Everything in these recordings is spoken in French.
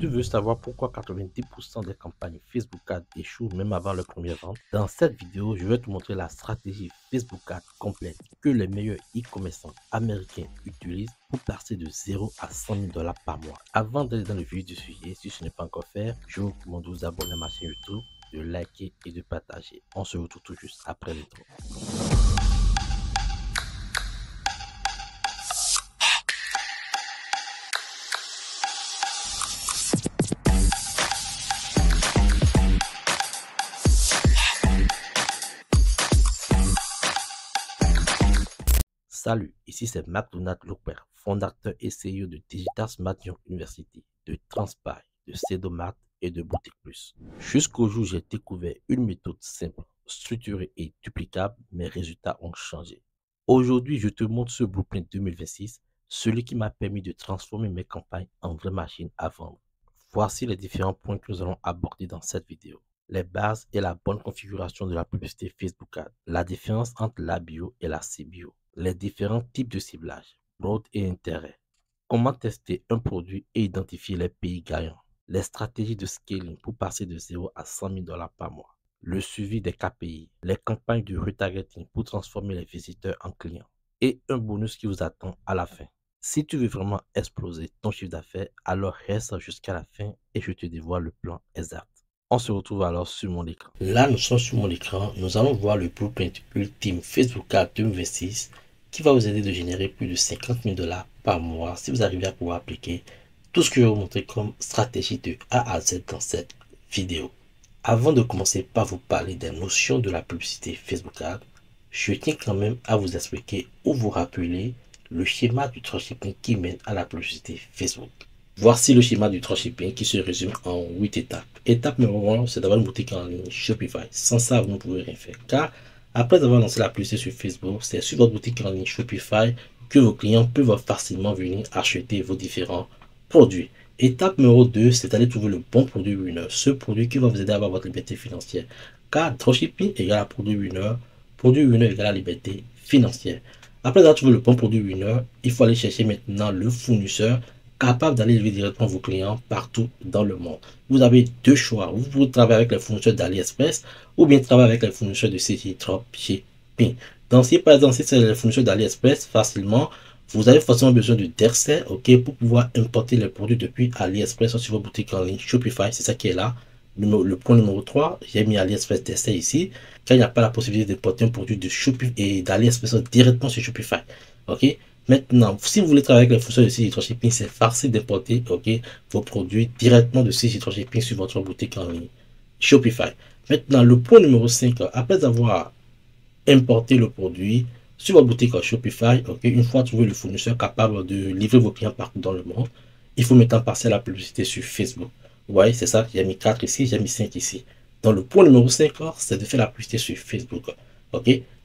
Tu veux savoir pourquoi 90% des campagnes Facebook Ads échouent même avant leur première vente? Dans cette vidéo, je vais te montrer la stratégie Facebook Ads complète que les meilleurs e-commerçants américains utilisent pour passer de 0 à 100 000 $ par mois. Avant d'aller dans le vif du sujet, si ce n'est pas encore fait, je vous recommande de vous abonner à ma chaîne YouTube, de liker et de partager. On se retrouve tout juste après l'intro. Salut, ici c'est McDonald Loper, fondateur et CEO de Digital Smart Young University, de Transpire, de Cedomart et de Boutique Plus. Jusqu'au jour où j'ai découvert une méthode simple, structurée et duplicable, mes résultats ont changé. Aujourd'hui, je te montre ce blueprint 2026, celui qui m'a permis de transformer mes campagnes en vraies machines à vendre. Voici les différents points que nous allons aborder dans cette vidéo. Les bases et la bonne configuration de la publicité Facebook Ads, la différence entre la bio et la CBio, les différents types de ciblage, broad et intérêt, comment tester un produit et identifier les pays gagnants, les stratégies de scaling pour passer de 0 à 100 000 $ par mois, le suivi des KPI, les campagnes de retargeting pour transformer les visiteurs en clients et un bonus qui vous attend à la fin. Si tu veux vraiment exploser ton chiffre d'affaires, alors reste jusqu'à la fin et je te dévoile le plan exact. On se retrouve alors sur mon écran. Là, nous sommes sur mon écran. Nous allons voir le blueprint ultime Facebook Ads 2026 qui va vous aider de générer plus de 50 000 $ par mois si vous arrivez à pouvoir appliquer tout ce que je vais vous montrer comme stratégie de A à Z dans cette vidéo. Avant de commencer par vous parler des notions de la publicité Facebook Ads, je tiens quand même à vous expliquer ou vous rappeler le schéma du dropshipping qui mène à la publicité Facebook. Voici le schéma du dropshipping qui se résume en 8 étapes. Étape numéro 1, c'est d'avoir une boutique en ligne Shopify. Sans ça, vous ne pouvez rien faire. Car après avoir lancé la publicité sur Facebook, c'est sur votre boutique en ligne Shopify que vos clients peuvent facilement venir acheter vos différents produits. Étape numéro 2, c'est d'aller trouver le bon produit winner. Ce produit qui va vous aider à avoir votre liberté financière. Car dropshipping égale à produit winner égale à liberté financière. Après avoir trouvé le bon produit winner, il faut aller chercher maintenant le fournisseur capable d'aller livrer directement vos clients partout dans le monde. Vous avez deux choix. Vous pouvez travailler avec les fournisseurs d'AliExpress ou bien travailler avec les fournisseurs de CG Dropshipping. Donc, si par exemple, si c'est les fournisseurs d'AliExpress, facilement, vous avez forcément besoin de DERSER, ok, pour pouvoir importer les produits depuis AliExpress ou sur votre boutique en ligne Shopify. C'est ça qui est là. Le point numéro 3, j'ai mis AliExpress DERSER ici, car il n'y a pas la possibilité d'importer un produit de Shopify et d'AliExpress directement sur Shopify. Ok. Maintenant, si vous voulez travailler avec les fournisseurs de CG Dropshipping, c'est facile d'importer vos produits directement de CG Dropshipping sur votre boutique en ligne Shopify. Maintenant, le point numéro 5, après avoir importé le produit sur votre boutique en Shopify, une fois trouvé le fournisseur capable de livrer vos clients partout dans le monde, il faut maintenant passer à la publicité sur Facebook. Vous voyez, c'est ça, j'ai mis 4 ici, j'ai mis 5 ici. Donc, le point numéro 5, c'est de faire la publicité sur Facebook.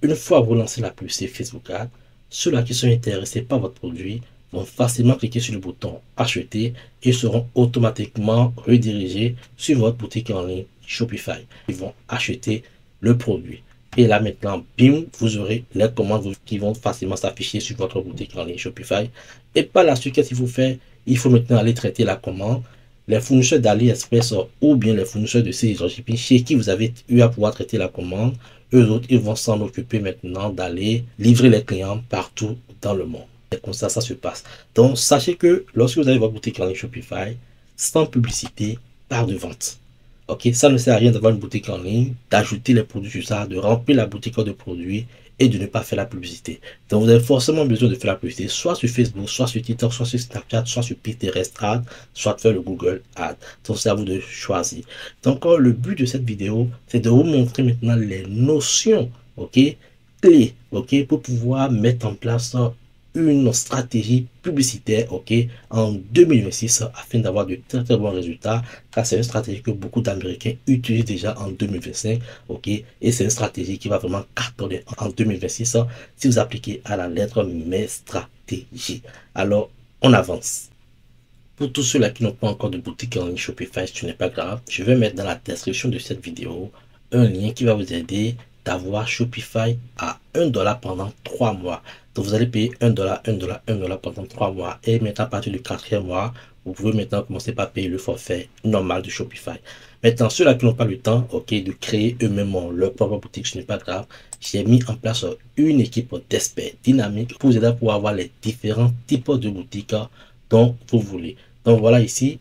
Une fois vous lancez la publicité Facebook Ads, ceux-là qui sont intéressés par votre produit vont facilement cliquer sur le bouton acheter et seront automatiquement redirigés sur votre boutique en ligne Shopify. Ils vont acheter le produit. Et là maintenant, bim, vous aurez les commandes qui vont facilement s'afficher sur votre boutique en ligne Shopify. Et par la suite, qu'est-ce qu'il faut faire? Il faut maintenant aller traiter la commande. Les fournisseurs d'AliExpress ou bien les fournisseurs de CG Dropshipping chez qui vous avez eu à pouvoir traiter la commande, eux autres, ils vont s'en occuper maintenant d'aller livrer les clients partout dans le monde. C'est comme ça se passe. Donc, sachez que lorsque vous avez votre boutique en ligne Shopify, sans publicité, pas de vente. Ça ne sert à rien d'avoir une boutique en ligne, d'ajouter les produits sur ça, de remplir la boutique de produits et de ne pas faire la publicité. Donc, vous avez forcément besoin de faire la publicité, soit sur Facebook, soit sur TikTok, soit sur Snapchat, soit sur Pinterest Ads, soit de faire le Google Ads. Donc, c'est à vous de choisir. Donc, le but de cette vidéo, c'est de vous montrer maintenant les notions, clés, pour pouvoir mettre en place une stratégie publicitaire, en 2026 afin d'avoir de très bons résultats, car c'est une stratégie que beaucoup d'Américains utilisent déjà en 2025, et c'est une stratégie qui va vraiment cartonner en 2026 si vous appliquez à la lettre mes stratégies. Alors, on avance. Pour tous ceux-là qui n'ont pas encore de boutique en ligne Shopify, ce n'est pas grave, je vais mettre dans la description de cette vidéo un lien qui va vous aider d'avoir Shopify à 1 $ pendant 3 mois. Donc vous allez payer 1 $, 1 $, 1 $ pendant 3 mois. Et maintenant à partir du 4e mois, vous pouvez maintenant commencer par payer le forfait normal de Shopify. Maintenant, ceux-là qui n'ont pas le temps, ok, de créer eux-mêmes leur propre boutique, ce n'est pas grave. J'ai mis en place une équipe d'experts dynamiques pour vous aider à pouvoir avoir les différents types de boutiques dont vous voulez. Donc voilà ici,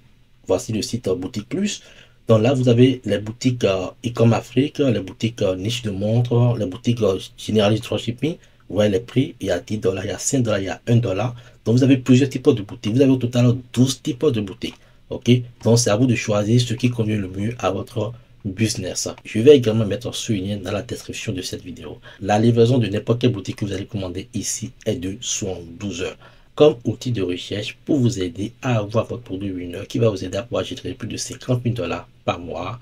voici le site Boutique Plus. Donc là, vous avez les boutiques e-com Afrique, les boutiques niche de montres, les boutiques généralistes dropshipping. Vous voyez les prix, il y a 10 $, il y a 5 $, il y a 1 $. Donc vous avez plusieurs types de boutiques. Vous avez au total 12 types de boutiques. Ok, donc c'est à vous de choisir ce qui convient le mieux à votre business. Je vais également mettre ce lien dans la description de cette vidéo. La livraison de n'importe quelle boutique que vous allez commander ici est de 72 heures. Comme outil de recherche pour vous aider à avoir votre produit winner qui va vous aider à pouvoir générer plus de 50 000 $ par mois.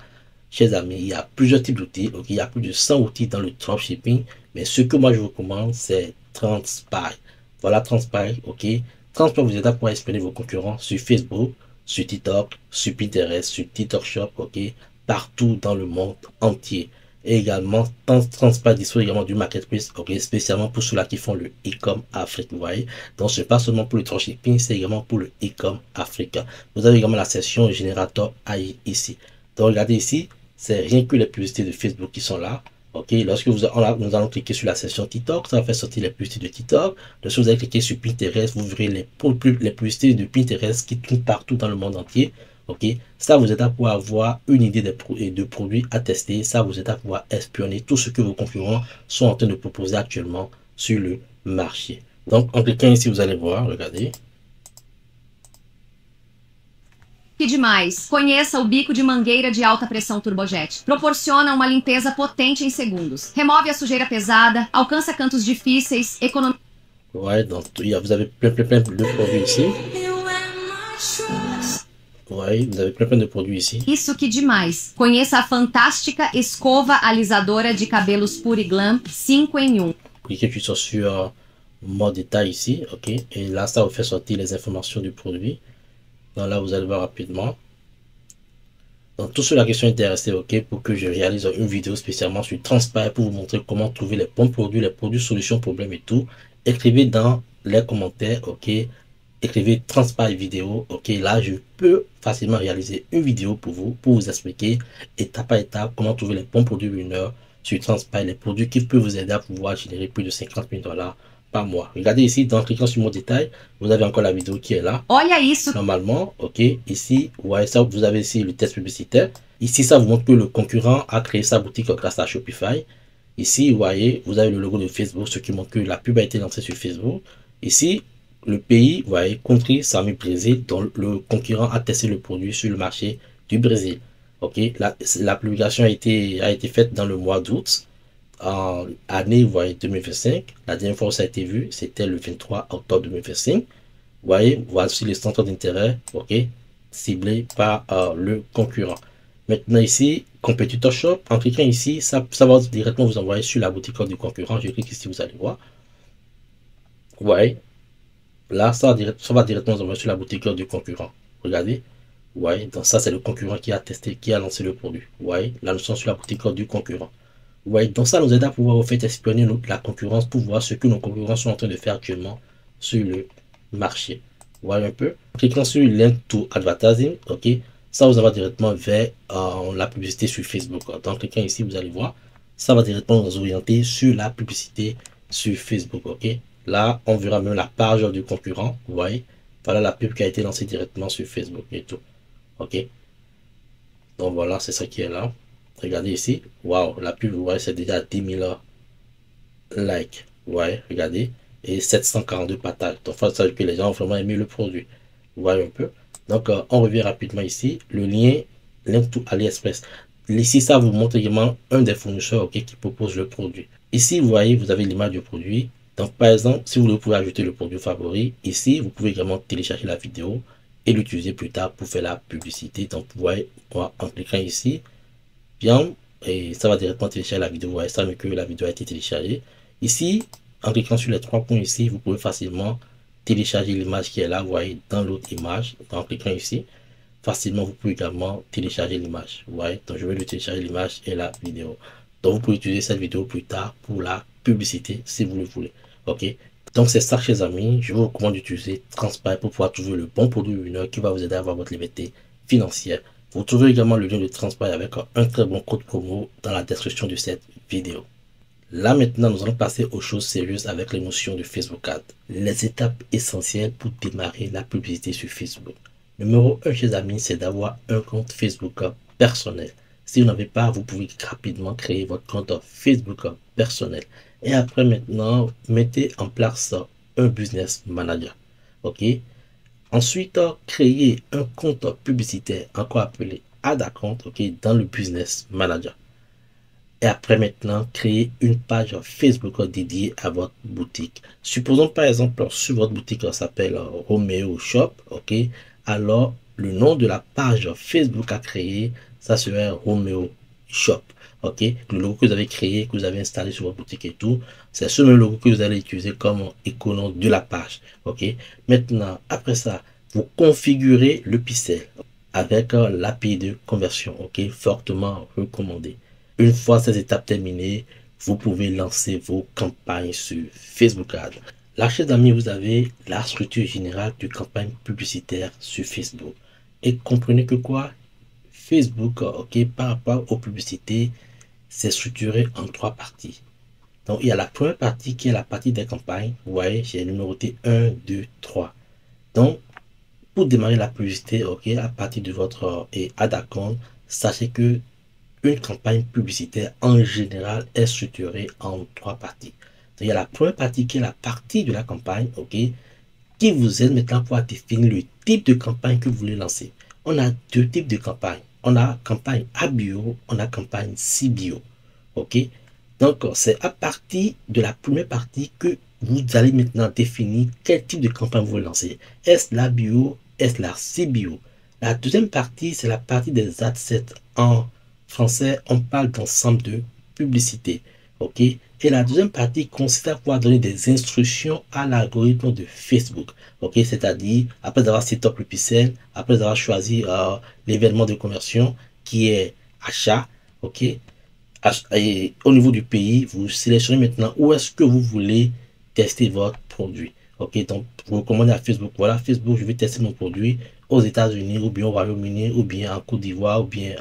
Chers amis, il y a plusieurs types d'outils. Ok, il y a plus de 100 outils dans le dropshipping. Mais ce que moi je vous recommande, c'est Transpai. Voilà Transpai. Ok, Transpai vous aide à pouvoir espionner vos concurrents sur Facebook, sur TikTok, sur Pinterest, sur TikTok Shop, ok, partout dans le monde entier. Et également, Transpai dispose également du marketplace, ok, spécialement pour ceux-là qui font le e-com Afrique, vous voyez. Donc, ce n'est pas seulement pour le dropshipping, c'est également pour le e-com Afrique. Vous avez également la section générateur AI ici. Donc, regardez ici, c'est rien que les publicités de Facebook qui sont là. Ok, lorsque nous allons cliquer sur la section TikTok, ça va faire sortir les publicités de TikTok. Lorsque vous allez cliquer sur Pinterest, vous verrez les publicités de Pinterest qui tournent partout dans le monde entier. Ok, ça vous aide à pouvoir avoir une idée de produits à tester. Ça vous aide à pouvoir espionner tout ce que vos concurrents sont en train de proposer actuellement sur le marché. Donc, en cliquant ici, vous allez voir, regardez. Que demais! Conheça o bico de mangueira de alta pressão Turbojet. Proporciona uma limpeza potente em segundos. Remove a sujeira pesada, alcança cantos difíceis, economiza... Ouais, donc vous avez plein de produits ici. Ouais, vous avez plein de produits ici. Isso que demais! Conheça a fantástica escova alisadora de cabelos Puriglam 5 em 1. Cliquez sur mode détail ici, ok. Et là, ça vous fait sortir les informations du produit. Donc là, vous allez voir rapidement. Donc, tous ceux-là qui sont intéressés, ok, pour que je réalise une vidéo spécialement sur Transpai pour vous montrer comment trouver les bons produits, les produits solutions, problèmes et tout, écrivez dans les commentaires, ok, écrivez Transpai vidéo, ok, là, je peux facilement réaliser une vidéo pour vous expliquer étape par étape comment trouver les bons produits winners sur Transpai, les produits qui peuvent vous aider à pouvoir générer plus de 50 000 $ par mois. Regardez ici, en cliquant sur mon détail, vous avez encore la vidéo qui est là. Olha isso! Normalement, ok, ici, ouais, ça, vous avez ici le test publicitaire. Ici, ça vous montre que le concurrent a créé sa boutique grâce à Shopify. Ici, vous voyez, vous avez le logo de Facebook, ce qui montre que la pub a été lancée sur Facebook. Ici, le pays, vous voyez, country, ça met Brésil, dont le concurrent a testé le produit sur le marché du Brésil. Ok, la publication a été faite dans le mois d'août. En année, vous voyez, 2025. La dernière fois où ça a été vu, c'était le 23 octobre 2025. Vous voyez, voici les centres d'intérêt, ok, ciblés par le concurrent. Maintenant ici, Competitor Shop, en cliquant ici, ça va directement vous envoyer sur la boutique du concurrent. Je clique ici, vous allez voir. Vous voyez, là, ça va directement vous envoyer sur la boutique du concurrent. Regardez. Vous voyez, donc ça, c'est le concurrent qui a testé, qui a lancé le produit. Vous voyez, là, nous sommes sur la boutique du concurrent. Ouais, donc ça nous aide à pouvoir au fait espionner la concurrence pour voir ce que nos concurrents sont en train de faire actuellement sur le marché. Vous voyez un peu. En cliquant sur Link to Advertising, ok, ça vous envoie directement vers la publicité sur Facebook. Donc en cliquant ici, vous allez voir, ça va directement nous orienter sur la publicité sur Facebook, ok. Là, on verra même la page du concurrent, vous voyez. Voilà la pub qui a été lancée directement sur Facebook et tout, ok. Donc voilà, c'est ça qui est là. Regardez ici, waouh, la pub, vous voyez, c'est déjà 10 000 likes, vous voyez, regardez, et 742 partages. Donc, ça veut dire que les gens ont vraiment aimé le produit, vous voyez un peu. Donc, on revient rapidement ici, le lien, link to AliExpress. Ici, ça vous montre également un des fournisseurs, ok, qui propose le produit. Ici, vous voyez, vous avez l'image du produit. Donc, par exemple, si vous pouvez ajouter le produit favori, ici, vous pouvez également télécharger la vidéo et l'utiliser plus tard pour faire la publicité. Donc, vous voyez, en cliquant ici, bien, et ça va directement télécharger la vidéo. Vous voyez ça, mais que la vidéo a été téléchargée. Ici, en cliquant sur les trois points ici, vous pouvez facilement télécharger l'image qui est là. Vous voyez, dans l'autre image, en cliquant ici, facilement, vous pouvez également télécharger l'image. Vous voyez, donc je vais le télécharger l'image et la vidéo. Donc, vous pouvez utiliser cette vidéo plus tard pour la publicité si vous le voulez. Ok. Donc c'est ça, chers amis, je vous recommande d'utiliser Transparency pour pouvoir trouver le bon produit winner qui va vous aider à avoir votre liberté financière. Vous trouverez également le lien de Transparency avec un très bon code promo dans la description de cette vidéo. Là maintenant, nous allons passer aux choses sérieuses avec les notions de Facebook Ads. Les étapes essentielles pour démarrer la publicité sur Facebook. Numéro 1, chers amis, c'est d'avoir un compte Facebook personnel. Si vous n'avez pas, vous pouvez rapidement créer votre compte Facebook personnel. Et après maintenant, mettez en place un business manager. Ok. Ensuite, créez un compte publicitaire, encore appelé ad account, ok, dans le business manager. Et après maintenant, créer une page Facebook dédiée à votre boutique. Supposons par exemple, sur votre boutique s'appelle Romeo Shop, ok. Alors, le nom de la page Facebook à créer, ça serait Romeo Shop, ok. Le logo que vous avez créé, que vous avez installé sur votre boutique et tout, c'est ce même logo que vous allez utiliser comme icono de la page, ok. Maintenant, après ça, vous configurez le pixel avec l'API de conversion, ok, fortement recommandé. Une fois ces étapes terminées, vous pouvez lancer vos campagnes sur Facebook Ads. Là, chers amis, vous avez la structure générale de campagne publicitaire sur Facebook. Et comprenez que quoi? Facebook, ok, par rapport aux publicités, c'est structuré en 3 parties. Donc, il y a la première partie qui est la partie des campagnes. Vous voyez, j'ai numéroté 1, 2, 3. Donc, pour démarrer la publicité, ok, à partir de votre ad account, sachez que une campagne publicitaire en général est structurée en 3 parties. Donc, il y a la première partie qui est la partie de la campagne, ok, qui vous aide maintenant pour définir le type de campagne que vous voulez lancer. On a 2 types de campagnes. On a campagne ABio, on a campagne CBio, ok. Donc, c'est à partir de la première partie que vous allez maintenant définir quel type de campagne vous voulez lancer. Est-ce la bio, est-ce la CBio? La deuxième partie, c'est la partie des adsets. En français, on parle d'ensemble de publicité, ok. Et la deuxième partie consiste à pouvoir donner des instructions à l'algorithme de Facebook, ok. C'est-à-dire, après avoir set up le pixel, après avoir choisi l'événement de conversion qui est achat, ok. Et au niveau du pays, vous sélectionnez maintenant où est-ce que vous voulez tester votre produit. Ok, donc vous recommandez à Facebook, voilà Facebook, je vais tester mon produit aux États-Unis, ou bien au Royaume-Uni, ou bien en Côte d'Ivoire, ou bien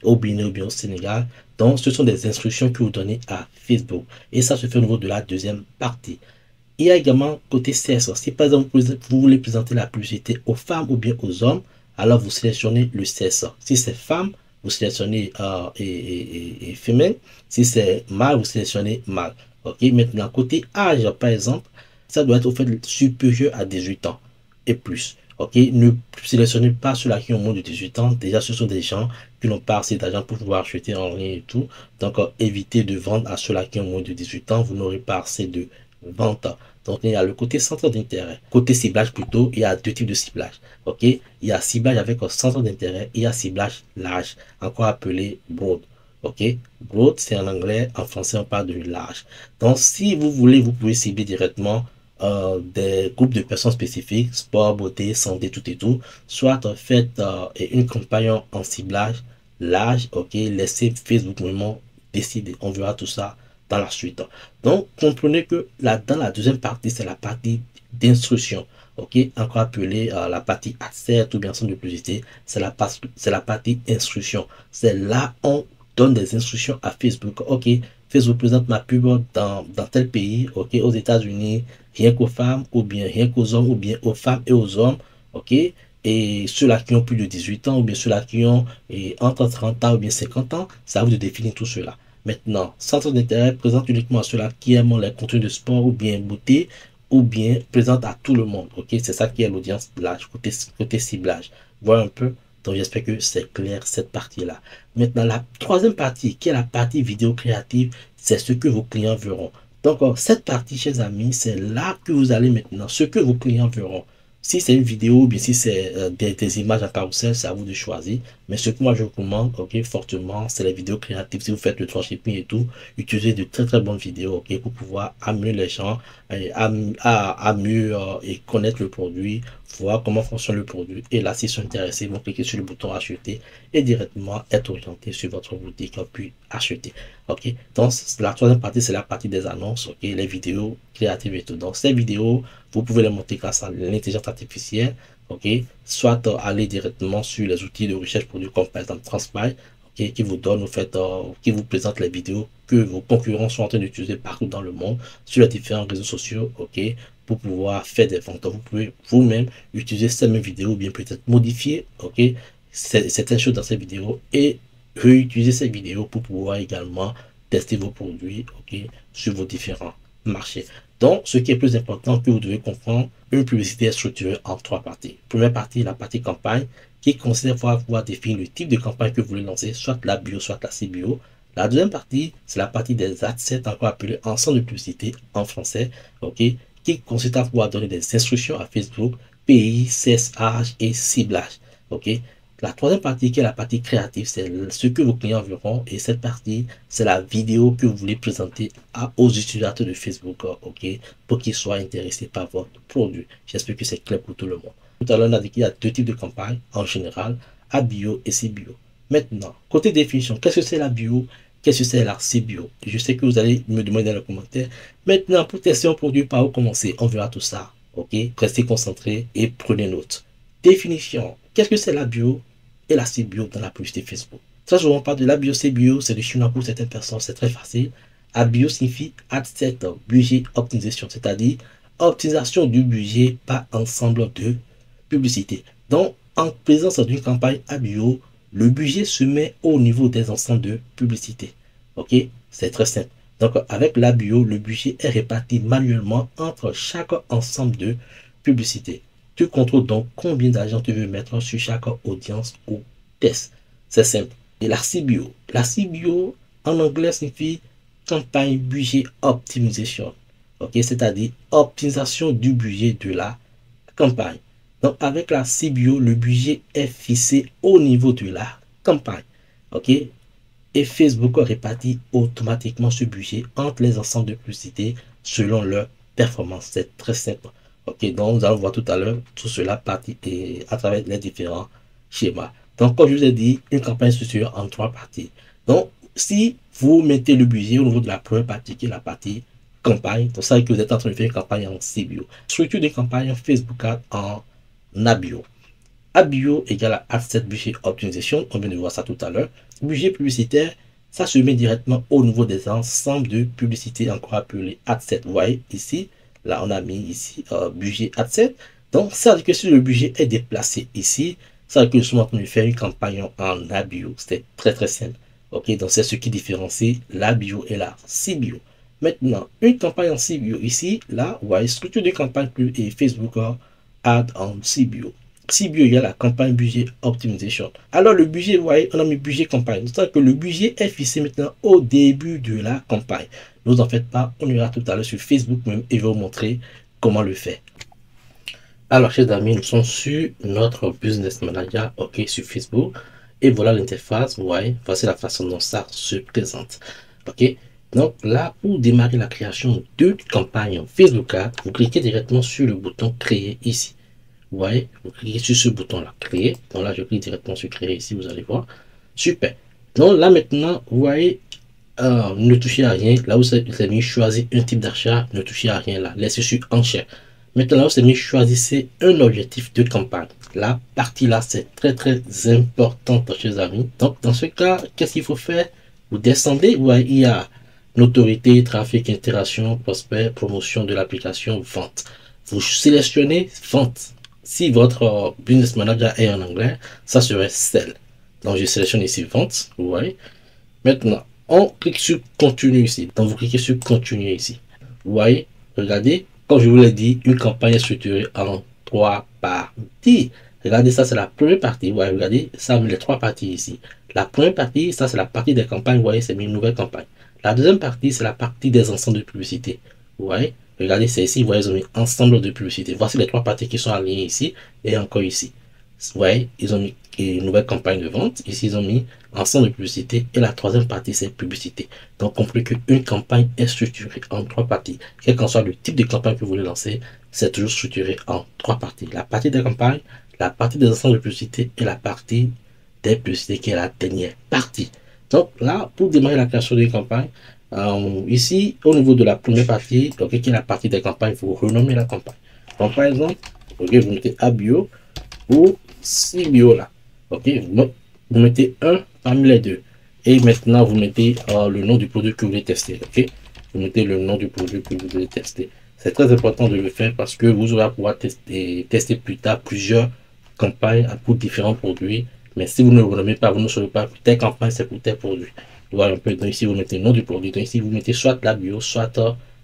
au Bénin, ou bien au Sénégal. Donc ce sont des instructions que vous donnez à Facebook. Et ça se fait au niveau de la deuxième partie. Il y a également côté CSS. Si par exemple vous voulez présenter la publicité aux femmes ou bien aux hommes, alors vous sélectionnez le CSS. Si c'est femme, vous sélectionnez et femelle. Si c'est mâle, vous sélectionnez mâle. Ok, maintenant côté âge, par exemple, ça doit être au fait supérieur à 18 ans et plus. Ok, ne sélectionnez pas ceux-là qui ont moins de 18 ans. Déjà, ce sont des gens qui n'ont pas assez d'argent pour pouvoir acheter en ligne et tout. Donc, évitez de vendre à ceux-là qui ont moins de 18 ans. Vous n'aurez pas assez de vente. Donc, il y a le côté centre d'intérêt. Côté ciblage plutôt, il y a 2 types de ciblage. Ok, il y a ciblage avec un centre d'intérêt et il y a ciblage large, encore appelé broad. Ok, broad c'est en anglais, en français on parle de large. Donc, si vous voulez, vous pouvez cibler directement des groupes de personnes spécifiques, sport, beauté, santé, tout et tout. Soit en fait une campagne en ciblage large. Ok, laissez Facebook vraiment décider. On verra tout ça dans la suite. Donc, comprenez que là, dans la deuxième partie, c'est la partie d'instruction. Ok, encore appelée la partie asset ou bien son de publicité, c'est la partie instruction. C'est là on donne des instructions à Facebook. Ok, Facebook présente ma pub dans tel pays, ok, aux États-Unis, rien qu'aux femmes, ou bien rien qu'aux hommes, ou bien aux femmes et aux hommes, ok. Et ceux-là qui ont plus de 18 ans, ou bien ceux-là qui ont entre 30 ans ou bien 50 ans, ça va vous de définir tout cela. Maintenant, centre d'intérêt présente uniquement à ceux-là qui aiment les contenus de sport ou bien beauté, ou bien présente à tout le monde. Ok, c'est ça qui est l'audience large, côté ciblage. Voilà un peu. Donc j'espère que c'est clair cette partie-là. Maintenant, la troisième partie, qui est la partie vidéo créative, c'est ce que vos clients verront. Donc cette partie, chers amis, c'est là que vous allez maintenant, ce que vos clients verront. Si c'est une vidéo ou bien si c'est des images en carrousel, c'est à vous de choisir. Mais ce que moi je recommande, ok, fortement, c'est les vidéos créatives. Si vous faites le dropshipping et tout, utilisez de très bonnes vidéos, ok, pour pouvoir amener les gens à mieux connaître le produit, voir comment fonctionne le produit. Et là, s'ils sont intéressés, ils vont cliquer sur le bouton acheter et directement être orienté sur votre boutique puis acheter. Ok, donc la troisième partie, c'est la partie des annonces, ok, les vidéos créatives et tout. Donc ces vidéos, vous pouvez les monter grâce à l'intelligence artificielle, ok, soit aller directement sur les outils de recherche produits comme par exemple Transpy, ok, qui vous donne au fait, qui vous présente les vidéos que vos concurrents sont en train d'utiliser partout dans le monde sur les différents réseaux sociaux, ok, pour pouvoir faire des ventes. Donc, vous pouvez vous-même utiliser ces mêmes vidéos ou bien peut-être modifier, ok, certaines choses dans ces vidéos et réutiliser ces vidéos pour pouvoir également tester vos produits, ok, sur vos différents marchés. Donc, ce qui est plus important que vous devez comprendre, une publicité est structurée en trois parties. Première partie, la partie campagne, qui consiste à pouvoir définir le type de campagne que vous voulez lancer, soit la bio, soit la CBO. La deuxième partie, c'est la partie des adsets, encore appelé ensemble de publicité en français, ok, qui consiste à pouvoir donner des instructions à Facebook, pays, CSH et ciblage. Ok. La troisième partie qui est la partie créative, c'est ce que vos clients verront et cette partie, c'est la vidéo que vous voulez présenter aux utilisateurs de Facebook, ok, pour qu'ils soient intéressés par votre produit. J'espère que c'est clair pour tout le monde. Tout à l'heure, on a dit qu'il y a deux types de campagnes en général, ABio et CBio. Maintenant, côté définition, qu'est-ce que c'est la bio? Qu'est-ce que c'est la CBio? Je sais que vous allez me demander dans les commentaires. Maintenant, pour tester un produit, par où commencer? On verra tout ça. Ok? Restez concentrés et prenez note. Définition. Qu'est-ce que c'est la bio et la CBio dans la publicité Facebook? Très souvent, on parle de la bio, CBio, c'est du chinois pour certaines personnes, c'est très facile. ABio signifie Ad Set Budget Optimisation, c'est-à-dire optimisation du budget par ensemble de publicité. Donc, en présence d'une campagne ABio, le budget se met au niveau des ensembles de publicité. Ok, c'est très simple. Donc, avec la bio, le budget est réparti manuellement entre chaque ensemble de publicité. Tu contrôles donc combien d'argent tu veux mettre sur chaque audience ou test. C'est simple. Et la CBio. La CBio, en anglais, signifie Campagne Budget Optimization. Ok, c'est-à-dire optimisation du budget de la campagne. Donc, avec la CBio, le budget est fixé au niveau de la campagne. OK? Et Facebook répartit automatiquement ce budget entre les ensembles de publicités selon leur performance. C'est très simple. OK? Donc, nous allons voir tout à l'heure tout cela à travers les différents schémas. Donc, comme je vous ai dit, une campagne se structure en trois parties. Donc, si vous mettez le budget au niveau de la première partie, qui est la partie campagne, donc ça veut dire que vous êtes en train de faire une campagne en CBio. Structure de campagne Facebook Ads en ABio. ABio égale à Ad Set Budget Optimisation. On vient de voir ça tout à l'heure. Budget publicitaire, ça se met directement au niveau des ensembles de publicités, encore appelé Ad Set. Vous voyez ici, là on a mis ici budget Ad Set. Donc ça veut dire que si le budget est déplacé ici, ça veut dire que nous sommes en train de faire une campagne en ABio. C'est très très simple. Ok, donc c'est ce qui différencie l'ABio et la CBio. Maintenant, une campagne en CBio ici, là, vous voyez, structure de campagne et Facebook Ad en CBio. CBio égale la campagne budget optimisation. Alors le budget, vous voyez, on a mis budget campagne. C'est-à-dire que le budget est fixé maintenant au début de la campagne. Ne vous en faites pas, on ira tout à l'heure sur Facebook même et je vais vous montrer comment le faire. Alors, chers amis, nous sommes sur notre Business Manager, ok, sur Facebook. Et voilà l'interface, vous voyez, voici la façon dont ça se présente. Ok, donc là, pour démarrer la création de campagne Facebook Ads, vous cliquez directement sur le bouton créer ici. Vous voyez, vous cliquez sur ce bouton là, créer. Donc là, je clique directement sur créer ici, vous allez voir. Super. Donc là maintenant, vous voyez, ne touchez à rien. Là où c'est mis choisir un type d'achat, ne touchez à rien là. Laissez sur enchère. Maintenant, là où c'est mis choisissez un objectif de campagne. La partie là, c'est très très important, chers amis. Donc dans ce cas, qu'est-ce qu'il faut faire? Vous descendez, vous voyez, il y a notoriété, trafic, interaction, prospect, promotion de l'application, vente. Vous sélectionnez vente. Si votre business manager est en anglais, ça serait sell. Donc je sélectionne ici vente, vous voyez. Maintenant, on clique sur continue ici. Donc vous cliquez sur continuer ici. Vous voyez, regardez, comme je vous l'ai dit, une campagne est structurée en trois parties. Regardez, ça c'est la première partie. Vous voyez, regardez, ça met les trois parties ici. La première partie, ça c'est la partie des campagnes. Vous voyez, c'est une nouvelle campagne. La deuxième partie, c'est la partie des ensembles de publicité. Vous voyez, regardez, c'est ici. Vous voyez, ils ont mis ensemble de publicité. Voici les trois parties qui sont alignées ici et encore ici. Vous voyez, ils ont mis et nouvelle campagne de vente. Ici, ils ont mis ensemble de publicité et la troisième partie, c'est publicité. Donc, comprenez qu'une campagne est structurée en 3 parties. Quel qu'en soit le type de campagne que vous voulez lancer, c'est toujours structuré en 3 parties. La partie des campagnes, la partie des ensembles de publicité et la partie des publicités qui est la dernière partie. Donc là, pour démarrer la création d'une campagne, ici, au niveau de la première partie, donc, qui est la partie des campagnes, vous renommez la campagne. Donc, par exemple, okay, vous mettez ABio ou CBio là. Ok, vous mettez un parmi les deux. Et maintenant, vous mettez le nom du produit que vous voulez tester. Ok, vous mettez le nom du produit que vous voulez tester. C'est très important de le faire parce que vous aurez à pouvoir tester plus tard plusieurs campagnes pour différents produits. Mais si vous ne le renommez pas, vous ne saurez pas que telle campagne c'est pour tel produit. Voilà un peu. Donc ici, vous mettez le nom du produit. Donc ici, vous mettez soit la bio, soit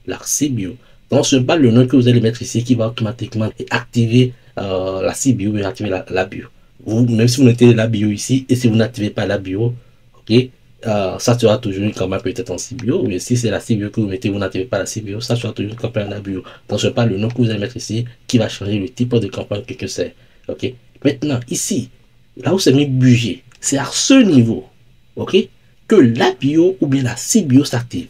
la CBio. Donc ce n'est pas le nom que vous allez mettre ici qui va automatiquement activer la CBio et activer la bio. Vous, même si vous mettez la bio ici et si vous n'activez pas la bio, ok, ça sera toujours une campagne peut-être en CBio. Mais si c'est la CBio que vous mettez, vous n'activez pas la CBio, ça sera toujours une campagne en bio. Donc ce n'est pas le nom que vous allez mettre ici qui va changer le type de campagne que c'est. Ok. Maintenant ici, là où c'est mis budget, c'est à ce niveau, ok, que la bio ou bien la CBio s'active.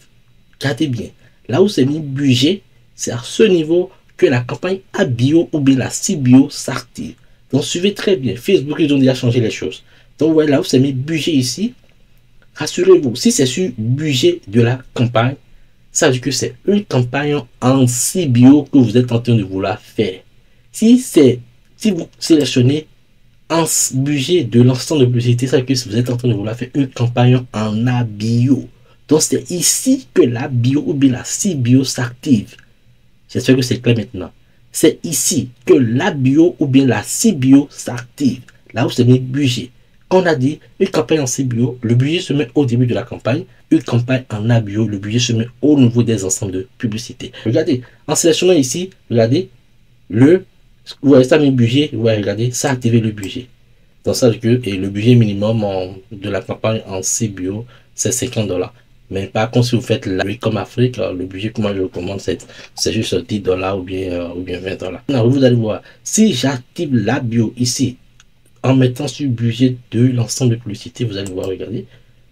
Regardez bien, là où c'est mis budget, c'est à ce niveau que la campagne ABio ou bien la CBio s'active. Donc suivez très bien, Facebook, ils ont déjà changé les choses. Donc voilà, là où c'est mis budget ici, rassurez-vous, si c'est sur budget de la campagne, ça veut dire que c'est une campagne en CBio que vous êtes en train de vouloir faire. Si vous sélectionnez en budget de l'ensemble de publicité, ça veut dire que vous êtes en train de vouloir faire une campagne en ABio. Donc c'est ici que la bio ou bien la CBio s'active. J'espère que c'est clair maintenant. C'est ici que la bio ou bien la CBio s'active. Là où c'est mis budget. Quand on a dit une campagne en CBio, le budget se met au début de la campagne. Une campagne en ABio, le budget se met au niveau des ensembles de publicité. Regardez, en sélectionnant ici, regardez, vous voyez ça mis budget, vous voyez, regardez, ça a activé le budget. Donc ça veut dire que le budget minimum de la campagne en CBio, c'est 50 $. Mais par contre, si vous faites la comme Afrique, le budget que moi je recommande, c'est juste 10 $ ou bien 20 $. Maintenant, vous allez voir, si j'active la bio ici, en mettant sur le budget de l'ensemble de publicité, vous allez voir, regardez,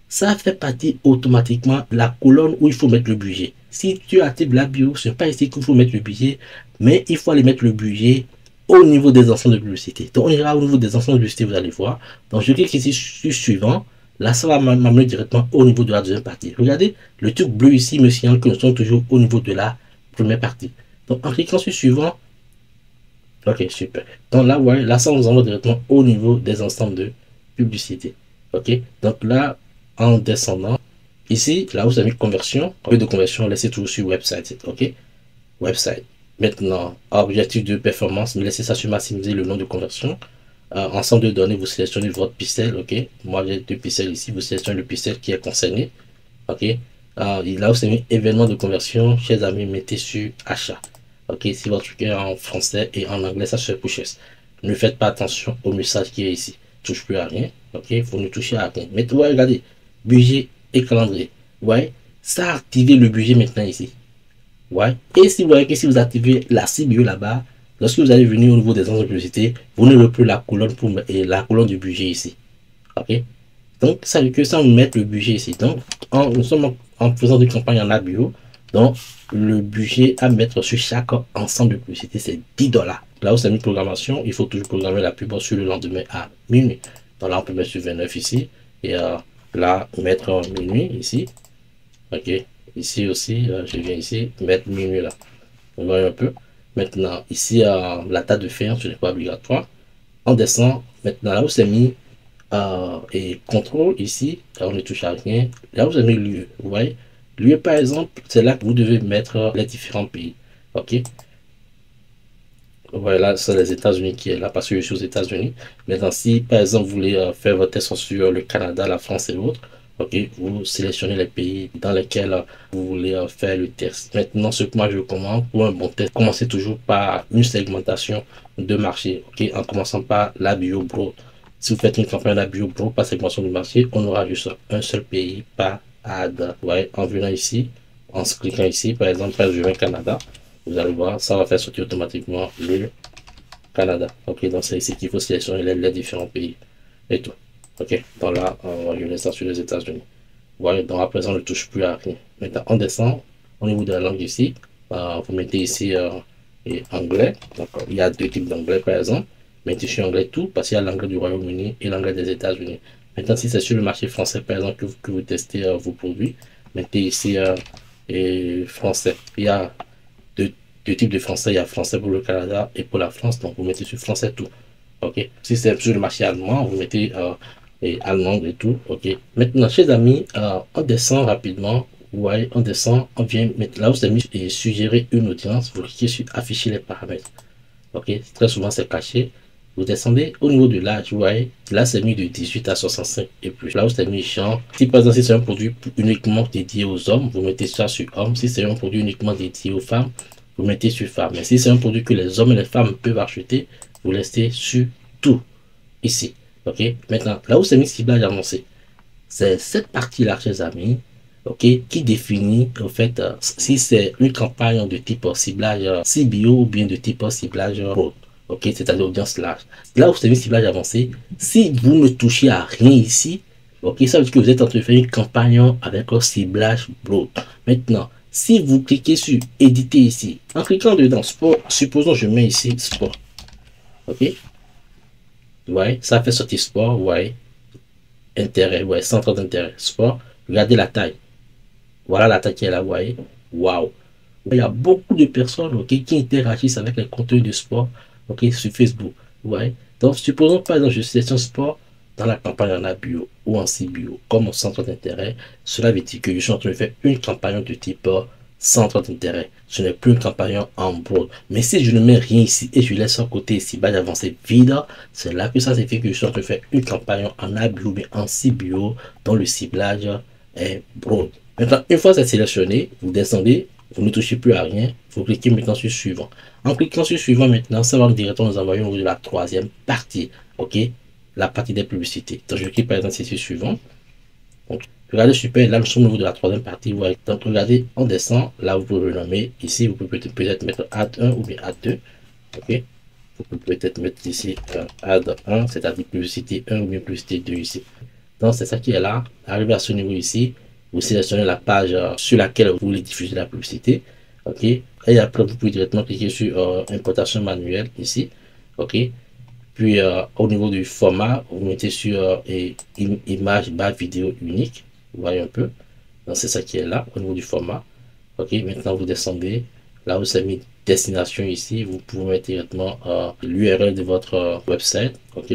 ça fait partie automatiquement de la colonne où il faut mettre le budget. Si tu actives la bio, ce n'est pas ici qu'il faut mettre le budget, mais il faut aller mettre le budget au niveau des ensembles de publicité. Donc on ira au niveau des ensembles de publicité, vous allez voir. Donc je clique ici sur suivant. Là, ça va m'amener directement au niveau de la deuxième partie. Regardez, le truc bleu ici me signale que nous sommes toujours au niveau de la première partie. Donc, en cliquant sur suivant, ok, super. Donc là, voilà, là, ça nous envoie directement au niveau des ensembles de publicité. Ok, donc là, en descendant, ici, là où vous avez mis conversion, au lieu de conversion, laissez toujours sur website. Ok, website. Maintenant, objectif de performance, laissez ça sur maximiser le nom de conversion. Ensemble de données, vous sélectionnez votre pixel, ok. Moi j'ai 2 pixels ici, vous sélectionnez le pixel qui est concerné, ok. Là où c'est mis événement de conversion, chers amis, mettez sur achat, ok. Si votre truc est en français et en anglais, ça se fait purchase. Ne faites pas attention au message qui est ici, touche plus à rien, ok. Vous ne touchez à rien. Mais ouais, regardez, budget et calendrier, ouais, ça a activé le budget maintenant ici, ouais. Et si vous voyez que si vous activez la CBio là-bas, lorsque vous allez venir au niveau des ensembles de publicité, vous n'aurez plus la colonne et la colonne du budget ici. Ok. Donc, ça veut dire que ça nous met le budget ici. Donc, nous sommes en faisant une campagne en ABio. Donc, le budget à mettre sur chaque ensemble de publicité, c'est 10 $. Là où c'est mis programmation, il faut toujours programmer la pub sur le lendemain à minuit. Donc là, on peut mettre sur 29 ici. Et là, mettre minuit ici. Ok. Ici aussi, je viens ici, mettre minuit là. On voit un peu. Maintenant, ici, la date de fin, ce n'est pas obligatoire. On descend. Maintenant, là où c'est mis et contrôle, ici, là on ne touche à rien. Là où vous avez mis lieu, vous voyez. Lieu, par exemple, c'est là que vous devez mettre les différents pays. Ok. Voilà, c'est les États-Unis qui est là parce que je suis aux États-Unis. Maintenant, si par exemple vous voulez faire votre test sur le Canada, la France et autres, ok, vous sélectionnez les pays dans lesquels vous voulez faire le test. Maintenant, ce que moi je recommande pour un bon test, commencez toujours par une segmentation de marché, ok, en commençant par la bio bro. Si vous faites une campagne la bio bro, pas segmentation de marché, on aura juste un seul pays par ad. Ouais, en venant ici, en se cliquant ici, par exemple, je vais Canada. Vous allez voir, ça va faire sortir automatiquement le Canada. Ok, donc c'est ici qu'il faut sélectionner les différents pays. et tout. Ok, donc là, je laisse ça sur les États-Unis. Voilà, donc à présent, on ne touche plus à rien. Maintenant, on descend au niveau de la langue ici. Vous mettez ici et anglais. Donc, il y a deux types d'anglais, par exemple. Mettez sur anglais tout, parce qu'il y a l'anglais du Royaume-Uni et l'anglais des États-Unis. Maintenant, si c'est sur le marché français, par exemple, que vous testez vos produits, mettez ici et français. Il y a deux types de français. Il y a français pour le Canada et pour la France. Donc, vous mettez sur français tout. Ok. Si c'est sur le marché allemand, vous mettez et allemand et tout. Ok. Maintenant, chers amis, on descend rapidement. Ouais, on descend, on vient mettre là où c'est mis et suggérer une audience. Vous cliquez sur afficher les paramètres. Ok. Très souvent, c'est caché. Vous descendez au niveau de l'âge, vous voyez, là c'est mis de 18 à 65 et plus. Là où c'est mis champ, si par exemple si c'est un produit uniquement dédié aux hommes, vous mettez ça sur homme. Si c'est un produit uniquement dédié aux femmes, vous mettez sur femme. Mais si c'est un produit que les hommes et les femmes peuvent acheter, vous laissez sur tout ici. Ok. Maintenant, là où c'est mis ciblage avancé, c'est cette partie-là, chers amis, ok, qui définit en fait si c'est une campagne de type ciblage CBO ou bien de type ciblage broad. Ok, c'est-à-dire audience large. Là où c'est mis ciblage avancé, si vous ne touchez à rien ici, ok, ça veut dire que vous êtes en train de faire une campagne avec un ciblage broad. Maintenant, si vous cliquez sur éditer ici, en cliquant dedans sport, supposons je mets ici sport, ok, ouais, ça fait sortir sport, ouais, intérêt, ouais, centre d'intérêt, sport, regardez la taille, voilà la taille qui est là, vous voyez, waouh, il y a beaucoup de personnes, ok, qui interagissent avec les contenus de sport, ok, sur Facebook, ouais, donc supposons par exemple je sélectionne sport dans la campagne en bio ou en CBio comme au centre d'intérêt, cela veut dire que je suis en train de faire une campagne de type centre d'intérêt. Ce n'est plus une campagne en broad. Mais si je ne mets rien ici et je laisse un côté ciblage avancé vide, c'est là que ça signifie que je suis en train de faire une campagne en bio mais en CBio dont le ciblage est broad. Maintenant, une fois c'est sélectionné, vous descendez, vous ne touchez plus à rien, vous cliquez maintenant sur suivant. En cliquant sur suivant maintenant, ça va directement nous envoyer au niveau de la troisième partie, ok, la partie des publicités. Donc je clique par exemple sur suivant. Donc, regardez super, là nous sommes au niveau de la troisième partie. Vous voyez, donc regardez, on descend, là vous pouvez renommer, ici vous pouvez peut-être mettre add 1 ou bien add 2, ok. Vous pouvez peut-être mettre ici add 1, c'est-à-dire publicité 1 ou bien publicité 2 ici. Donc c'est ça qui est là, arrivé à ce niveau ici, vous sélectionnez la page sur laquelle vous voulez diffuser la publicité, ok. Et après vous pouvez directement cliquer sur importation manuelle ici, ok. Puis au niveau du format, vous mettez sur image bas vidéo unique. Vous voyez un peu. Donc c'est ça qui est là au niveau du format. Ok, maintenant vous descendez. Là où c'est mis destination ici, vous pouvez mettre directement l'URL de votre website. Ok.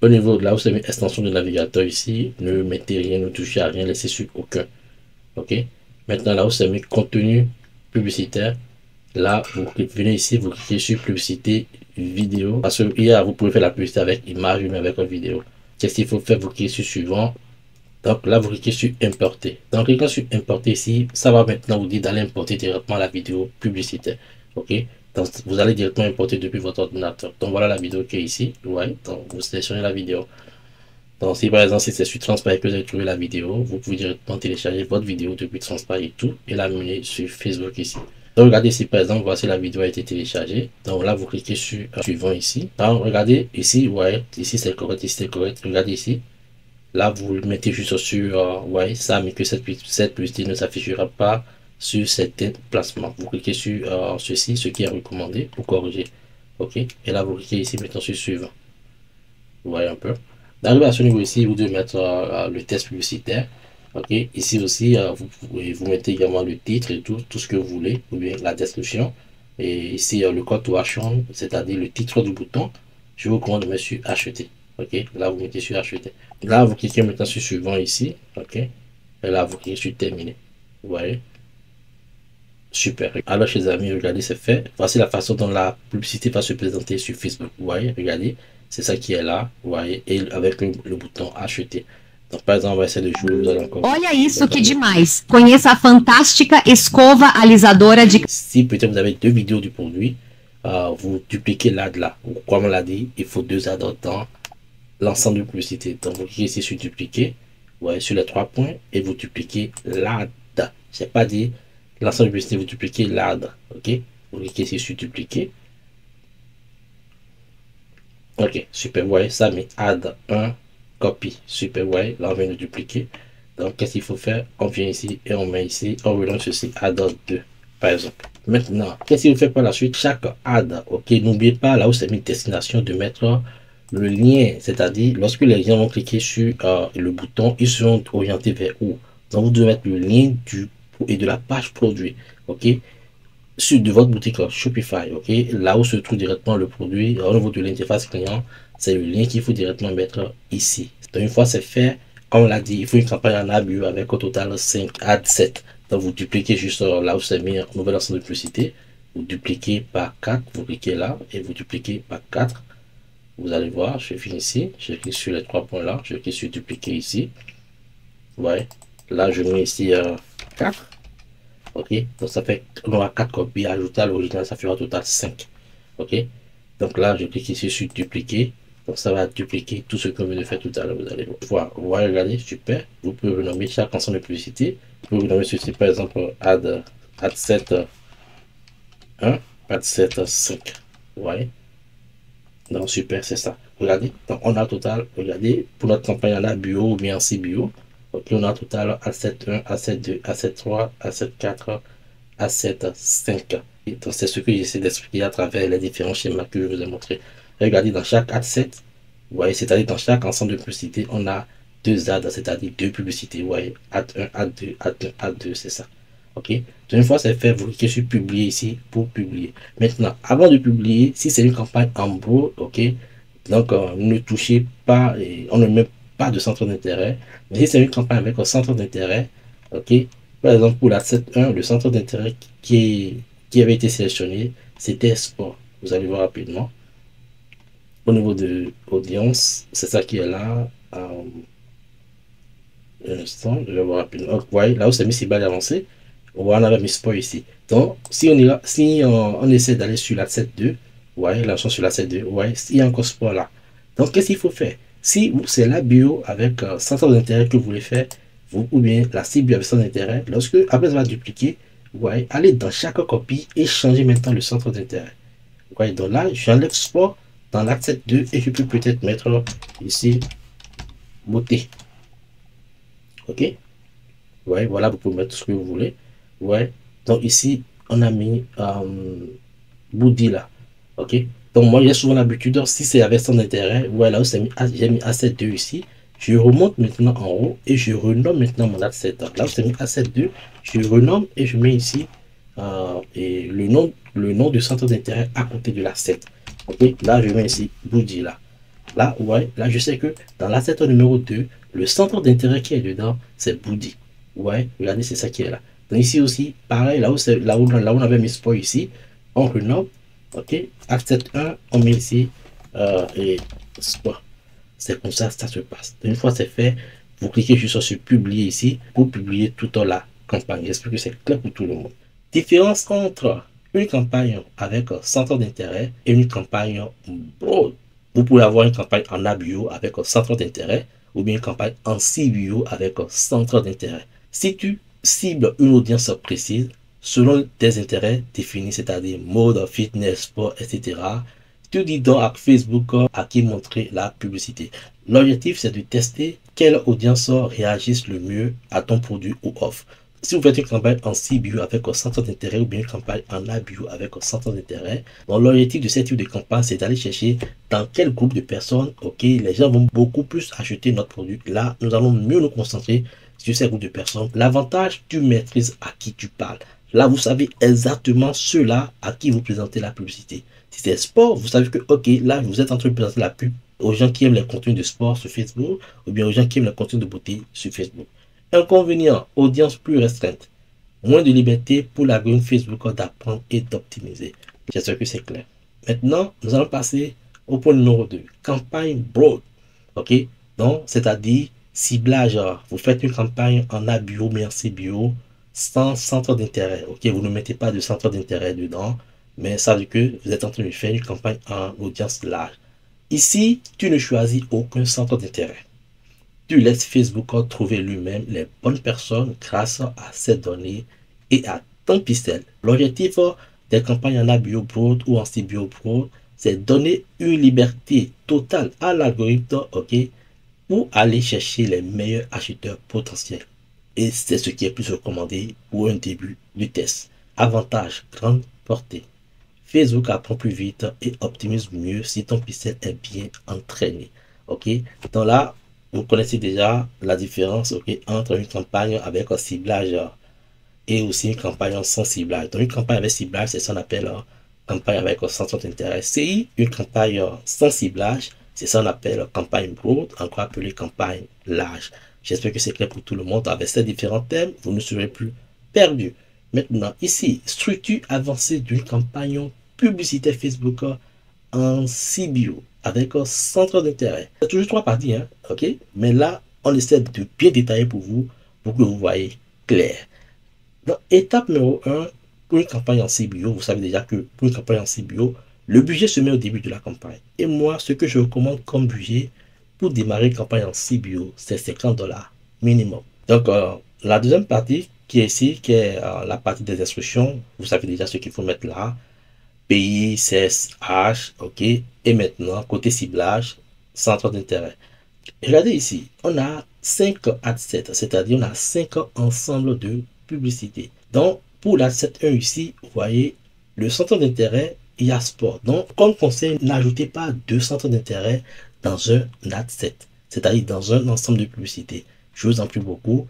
Au niveau de là où c'est mis extension de navigateur ici, ne mettez rien, ne touchez à rien, laissez sur aucun. Ok. Maintenant là où c'est mis contenu publicitaire, là vous venez ici, vous cliquez sur publicité vidéo, parce que vous pouvez faire la publicité avec image ou même avec une vidéo. Qu'est-ce qu'il faut faire? Vous cliquez sur suivant. Donc là vous cliquez sur importer. Donc cliquant sur importer ici, ça va maintenant vous dire d'aller importer directement la vidéo publicitaire. Ok, donc vous allez directement importer depuis votre ordinateur. Donc voilà la vidéo qui est ici. Ouais, donc vous sélectionnez la vidéo. Donc si par exemple si c'est sur Transparency que vous avez trouvé la vidéo, vous pouvez directement télécharger votre vidéo depuis Transparency et tout et la mener sur Facebook ici. Donc regardez ici par exemple, voici la vidéo a été téléchargée. Donc là vous cliquez sur suivant ici. Donc regardez ici, ouais, ici c'est correct, ici c'est correct. Regardez ici. Là vous mettez juste sur ouais, ça, mais que cette publicité ne s'affichera pas sur certains placements. Vous cliquez sur ceci, ce qui est recommandé pour corriger. Ok. Et là vous cliquez ici maintenant sur suivant. Vous voyez un peu. D'arriver à ce niveau ici, vous devez mettre le test publicitaire. Ok, ici aussi, vous mettez également le titre et tout ce que vous voulez, ou bien la description. Et ici, le code to action, c'est-à-dire le titre du bouton. Je vous recommande de mettre sur acheter. Ok, là, vous mettez sur acheter. Là, vous cliquez maintenant sur suivant ici. Ok, et là, vous cliquez sur terminer. Vous voyez. Super. Alors, chers amis, regardez, c'est fait. Voici la façon dont la publicité va se présenter sur Facebook. Vous voyez, regardez. C'est ça qui est là, vous voyez, et avec le bouton acheter. Donc, par exemple, on va essayer de jouer, vous allez encore. Olha isso que demais! Conheça a fantástica escova alisadora de... Si peut-être vous avez deux vidéos du produit, vous dupliquez l'ad là. Comme on l'a dit, il faut deux ads dans l'ensemble de publicité. Donc, vous cliquez ici sur dupliquer, vous voyez, sur les trois points, et vous dupliquez l'ad. Je n'ai pas dit l'ensemble de publicité, vous dupliquez l'ad. Ok? Vous cliquez ici sur dupliquer. Ok, super, vous voyez, ça met add 1 copie. Super, ouais, là on vient de dupliquer. Donc qu'est-ce qu'il faut faire? On vient ici et on met ici, on relance ceci, add 2, par exemple. Maintenant, qu'est-ce qu'il faut faire par la suite? Chaque add, ok, n'oubliez pas là où c'est mis destination de mettre le lien, c'est-à-dire lorsque les gens vont cliquer sur le bouton, ils seront orientés vers où? Donc vous devez mettre le lien et de la page produit, ok, sur de votre boutique Shopify, ok, là où se trouve directement le produit au niveau de l'interface client, c'est le lien qu'il faut directement mettre ici. Donc une fois c'est fait, comme on l'a dit, il faut une campagne en ABU avec au total 5 à 7. Donc vous dupliquez juste là où c'est mis nouvelle ensemble de publicité, vous dupliquez par 4, vous cliquez là et vous dupliquez par 4. Vous allez voir, je finis ici, je clique sur les 3 points là, je clique sur dupliquer ici. Ouais, là je mets ici 4. Ok, donc ça fait, on aura 4 copies ajoutées à l'original, ça fera au total 5. Ok, donc là je clique ici sur dupliquer, donc ça va dupliquer tout ce que vous venez de faire tout à l'heure. Vous allez voir, vous voyez, regardez, super. Vous pouvez renommer chaque ensemble de publicité. Vous pouvez renommer ceci par exemple add 7 1, add 7 5. Vous voyez, donc super, c'est ça. Regardez, donc on a au total, regardez, pour notre campagne on a bio ou bien si bio. Ok, on a au total A7 1, A7 2, A7 3, A7 4, A7 5. Donc c'est ce que j'essaie d'expliquer à travers les différents schémas que je vous ai montrés. Regardez, dans chaque A7, vous voyez, c'est-à-dire dans chaque ensemble de publicités, on a deux ads, c'est-à-dire deux publicités. Vous voyez, ad 1, ad 2, ad 1, ad 2, c'est ça. Ok, donc une fois c'est fait, vous cliquez sur publier ici pour publier. Maintenant, avant de publier, si c'est une campagne en gros, ok, donc ne touchez pas, et on ne met pas de centre d'intérêt. Mais si c'est une campagne avec un centre d'intérêt, ok, par exemple pour la 7.1, le centre d'intérêt qui avait été sélectionné, c'était sport. Vous allez voir rapidement. Au niveau de l'audience, c'est ça qui est là. Un instant, je vais voir rapidement. Donc, vous voyez, là où c'est mis cible avancé, on avait mis sport ici. Donc, si on essaie d'aller sur la 7.2, vous voyez, là, sur la 7.2, vous voyez, il y a encore sport là. Donc, qu'est-ce qu'il faut faire? Si c'est la bio avec centre d'intérêt que vous voulez faire, ou bien la cible avec centre d'intérêt, lorsque, après, ça va dupliquer, vous voyez, allez dans chaque copie et changer maintenant le centre d'intérêt. Vous voyez, donc là, j'enlève sport dans la 7.2 et je peux peut-être mettre ici beauté. Ok, ouais, voilà, vous pouvez mettre ce que vous voulez. Ouais, donc ici, on a mis Bouddhi là. Ok, donc moi, j'ai souvent l'habitude, si c'est avec son intérêt, voilà, j'ai mis A7.2 ici. Je remonte maintenant en haut et je renomme maintenant mon A7. Là où c'est mis A7.2, je renomme et je mets ici et le nom du centre d'intérêt à côté de l'A7. Ok, là, je mets ici Bouddhi là. Là, ouais, là, je sais que dans l'asset numéro 2, le centre d'intérêt qui est dedans, c'est Bouddhi. Ouais, regardez, c'est ça qui est là. Donc ici aussi, pareil, là où on avait mis sport ici, on renomme, ok, asset 1, on met ici, et sport. C'est comme ça se passe. Donc, une fois c'est fait, vous cliquez juste sur publier ici pour publier toute la campagne. J'espère que c'est clair pour tout le monde. Différence entre une campagne avec un centre d'intérêt et une campagne broad. Vous pouvez avoir une campagne en ABO avec un centre d'intérêt ou bien une campagne en CBO avec un centre d'intérêt. Si tu cibles une audience précise selon tes intérêts définis, c'est-à-dire mode, fitness, sport, etc., tu dis donc à Facebook à qui montrer la publicité. L'objectif, c'est de tester quelle audience réagisse le mieux à ton produit ou offre. Si vous faites une campagne en CBU avec un centre d'intérêt ou bien une campagne en ABU avec un centre d'intérêt, l'objectif de ce type de campagne, c'est d'aller chercher dans quel groupe de personnes, ok, les gens vont beaucoup plus acheter notre produit. Là, nous allons mieux nous concentrer sur ces groupes de personnes. L'avantage, tu maîtrises à qui tu parles. Là, vous savez exactement ceux-là à qui vous présentez la publicité. Si c'est sport, vous savez que, ok, là, vous êtes en train de présenter la pub aux gens qui aiment les contenus de sport sur Facebook ou bien aux gens qui aiment les contenus de beauté sur Facebook. Inconvénient, audience plus restreinte. Moins de liberté pour l'algorithme Facebook d'apprendre et d'optimiser. J'espère que c'est clair. Maintenant, nous allons passer au point numéro 2. Campagne broad. Ok, donc, c'est-à-dire ciblage. Vous faites une campagne en ABO, mais en CBO, sans centre d'intérêt. Ok, vous ne mettez pas de centre d'intérêt dedans, mais ça veut dire que vous êtes en train de faire une campagne en audience large. Ici, tu ne choisis aucun centre d'intérêt. Tu laisses Facebook trouver lui-même les bonnes personnes grâce à ces données et à ton pixel. L'objectif des campagnes en ABO Broad ou en CBO Broad, c'est donner une liberté totale à l'algorithme, ok, pour aller chercher les meilleurs acheteurs potentiels. Et c'est ce qui est plus recommandé pour un début du test. Avantage, grande portée. Facebook apprend plus vite et optimise mieux si ton pixel est bien entraîné. Ok, donc là, vous connaissez déjà la différence, ok, entre une campagne avec un ciblage et aussi une campagne sans ciblage. Donc une campagne avec ciblage, c'est ce qu'on appelle campagne avec un centre d'intérêt CI. Une campagne sans ciblage, c'est ça qu'on appelle campagne broad, encore appelée campagne large. J'espère que c'est clair pour tout le monde. Avec ces différents thèmes, vous ne serez plus perdu. Maintenant, ici, structure avancée d'une campagne publicitaire Facebook en CBO avec un centre d'intérêt. C'est toujours trois parties, hein, ok? Mais là, on essaie de bien détailler pour vous, pour que vous voyez clair. Donc, étape numéro 1, pour une campagne en CBO, vous savez déjà que pour une campagne en CBO, le budget se met au début de la campagne. Et moi, ce que je recommande comme budget pour démarrer une campagne en CBO, c'est 50 $ minimum. Donc, la deuxième partie qui est ici, qui est la partie des instructions, vous savez déjà ce qu'il faut mettre là. pays, CSH, ok. Et maintenant, côté ciblage, centre d'intérêt. Regardez ici, on a 5 adsets, c'est-à-dire on a 5 ensembles de publicités. Donc, pour l'adset 1 ici, vous voyez, le centre d'intérêt, il y a sport. Donc, comme conseil, n'ajoutez pas deux centres d'intérêt dans un adset, c'est-à-dire dans un ensemble de publicités. Je vous en prie beaucoup.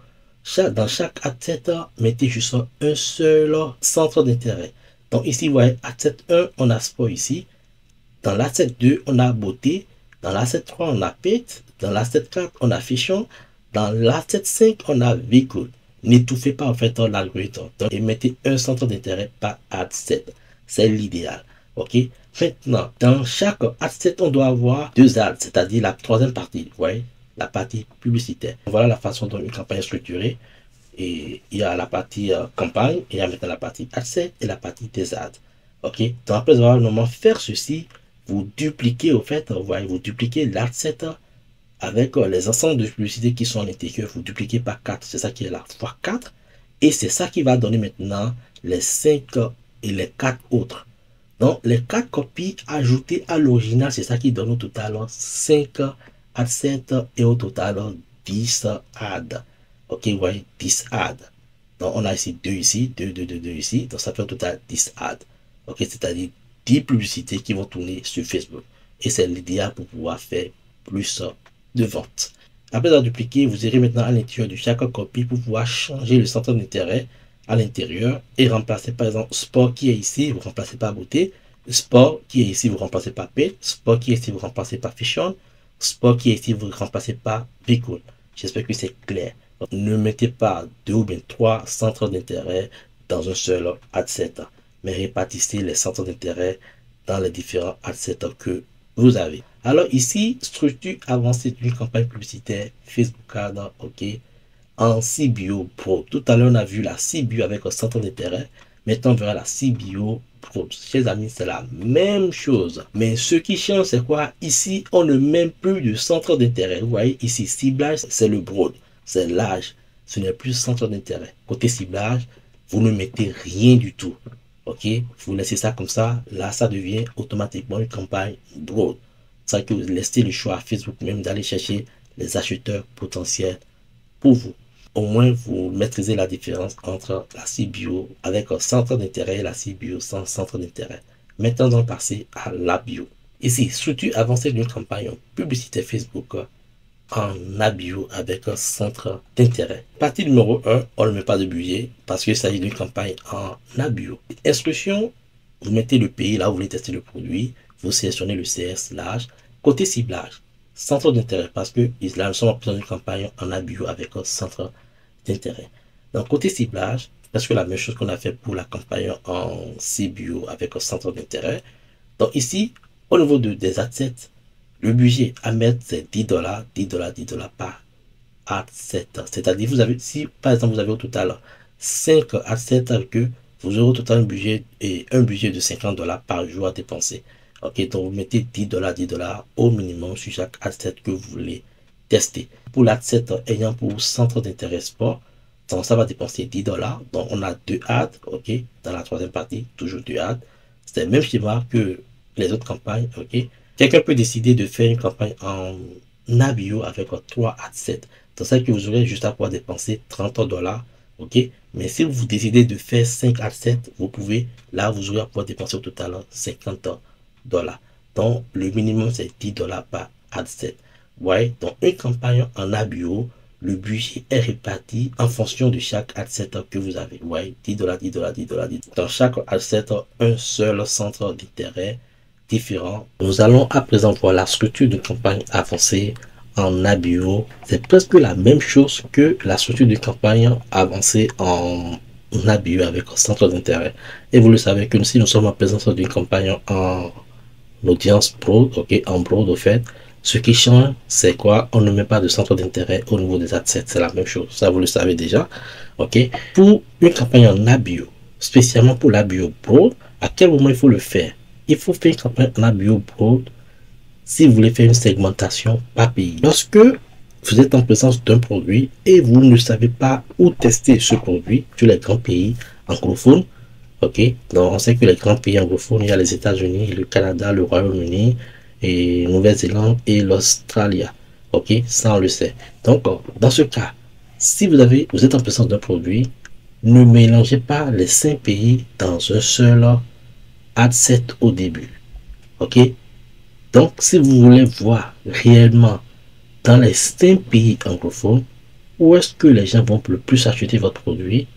Dans chaque adset, mettez juste un seul centre d'intérêt. Donc ici, vous voyez, adset 1, on a sport ici. Dans l'adset 2, on a beauté. Dans l'adset 3, on a pet. Dans l'adset 4, on a fashion. Dans l'adset 5, on a véhicule. N'étouffez pas en fait l'algorithme. Et mettez un centre d'intérêt par adset. C'est l'idéal. Ok. Maintenant, dans chaque adset, on doit avoir deux ads, c'est-à-dire la troisième partie. Vous voyez, la partie publicitaire. Voilà la façon dont une campagne est structurée. Et il y a la partie campagne, il y a maintenant la partie adset et la partie des ads. Ok. Donc après avoir normalement faire ceci, vous dupliquez au fait, vous voyez, vous dupliquez l'adset avec les ensembles de publicités qui sont à l'intérieur, vous dupliquez par 4. C'est ça qui est là, fois 4. Et c'est ça qui va donner maintenant les 5 et les 4 autres. Donc les 4 copies ajoutées à l'original, c'est ça qui donne au total 5 adsets et au total 10 ads. Ok, vous voyez, 10 ads. Donc, on a ici 2 ici, 2, 2, 2, 2 ici. Donc, ça fait au total 10 ads. Ok, c'est-à-dire 10 publicités qui vont tourner sur Facebook. Et c'est l'idéal pour pouvoir faire plus de ventes. Après avoir dupliqué, vous irez maintenant à l'intérieur de chaque copie pour pouvoir changer le centre d'intérêt à l'intérieur et remplacer par exemple sport qui est ici, vous remplacez par beauté. Sport qui est ici, vous remplacez par pet. Sport qui est ici, vous remplacez par fashion. Sport qui est ici, vous remplacez par véhicule. J'espère que c'est clair. Donc, ne mettez pas 2 ou bien 3 centres d'intérêt dans un seul adset, mais répartissez les centres d'intérêt dans les différents adsets que vous avez. Alors ici, structure avancée d'une campagne publicitaire Facebook Ads, ok, en CBO Pro. Tout à l'heure, on a vu la CBO avec un centre d'intérêt. Maintenant, on verra la CBO Pro. Chers amis, c'est la même chose. Mais ce qui change, c'est quoi? Ici, on ne met plus de centre d'intérêt. Vous voyez, ici, ciblage, c'est le broad. C'est large. Ce n'est plus centre d'intérêt. Côté ciblage, vous ne mettez rien du tout. Ok? Vous laissez ça comme ça. Là, ça devient automatiquement une campagne broad. C'est ça que vous laissez le choix à Facebook même d'aller chercher les acheteurs potentiels pour vous. Au moins, vous maîtrisez la différence entre la CBO avec un centre d'intérêt et la CBO sans centre d'intérêt. Maintenant, on va passer à la bio. Ici, structure avancée d'une campagne publicité Facebook en ABIO avec un centre d'intérêt. Partie numéro 1, on ne met pas de budget parce qu'il s'agit d'une campagne en ABIO. Instruction, vous mettez le pays là où vous voulez tester le produit, vous sélectionnez le CS large. Côté ciblage, centre d'intérêt parce que là nous sommes en plus dans une campagne en ABIO avec un centre d'intérêt. Donc côté ciblage, parce que la même chose qu'on a fait pour la campagne en CBO avec un centre d'intérêt. Donc ici, au niveau des adsets, le budget à mettre, c'est 10 $, 10 $, 10 $ par adset. C'est-à-dire, vous avez, si par exemple, vous avez au total 5 adsets avec eux, vous aurez au total un budget de 50 $ par jour à dépenser. Ok, donc vous mettez 10 $, 10 $ au minimum sur chaque adset que vous voulez tester. Pour l'adset ayant pour centre d'intérêt sport, donc ça va dépenser 10 $. Donc on a 2 ads, ok, dans la troisième partie, toujours 2 ads. C'est le même schéma que les autres campagnes, ok. Quelqu'un peut décider de faire une campagne en Nabio avec 3 adsets. C'est ça que vous aurez juste à pouvoir dépenser 30 $. Ok, mais si vous décidez de faire 5 adsets, vous pouvez, là, vous aurez à pouvoir dépenser au total 50 $. Donc, le minimum, c'est 10 $ par adset. Ouais, donc une campagne en Nabio, le budget est réparti en fonction de chaque adset que vous avez. Ouais, 10 $, 10 $, 10 $, 10 $. Dans chaque adset, un seul centre d'intérêt différent. Nous allons à présent voir la structure de campagne avancée en Nabio. C'est presque la même chose que la structure de campagne avancée en Nabio avec un centre d'intérêt. Et vous le savez que si nous sommes en présence d'une campagne en audience pro, ok, en broad au fait, ce qui change, c'est quoi? On ne met pas de centre d'intérêt au niveau des adsets. C'est la même chose. Ça, vous le savez déjà. Ok. Pour une campagne en Nabio, spécialement pour la bio broad, à quel moment il faut le faire? Il faut faire une campagne en bio broad si vous voulez faire une segmentation par pays. Lorsque vous êtes en présence d'un produit et vous ne savez pas où tester ce produit sur les grands pays anglophones, ok, donc on sait que les grands pays anglophones, il y a les États-Unis, le Canada, le Royaume-Uni, et Nouvelle-Zélande et l'Australie. Ok, ça on le sait. Donc, dans ce cas, si vous êtes en présence d'un produit, ne mélangez pas les 5 pays dans un seul adset au début. Ok, donc si vous voulez voir réellement dans les 5 pays anglophones où est-ce que les gens vont le plus acheter votre produit,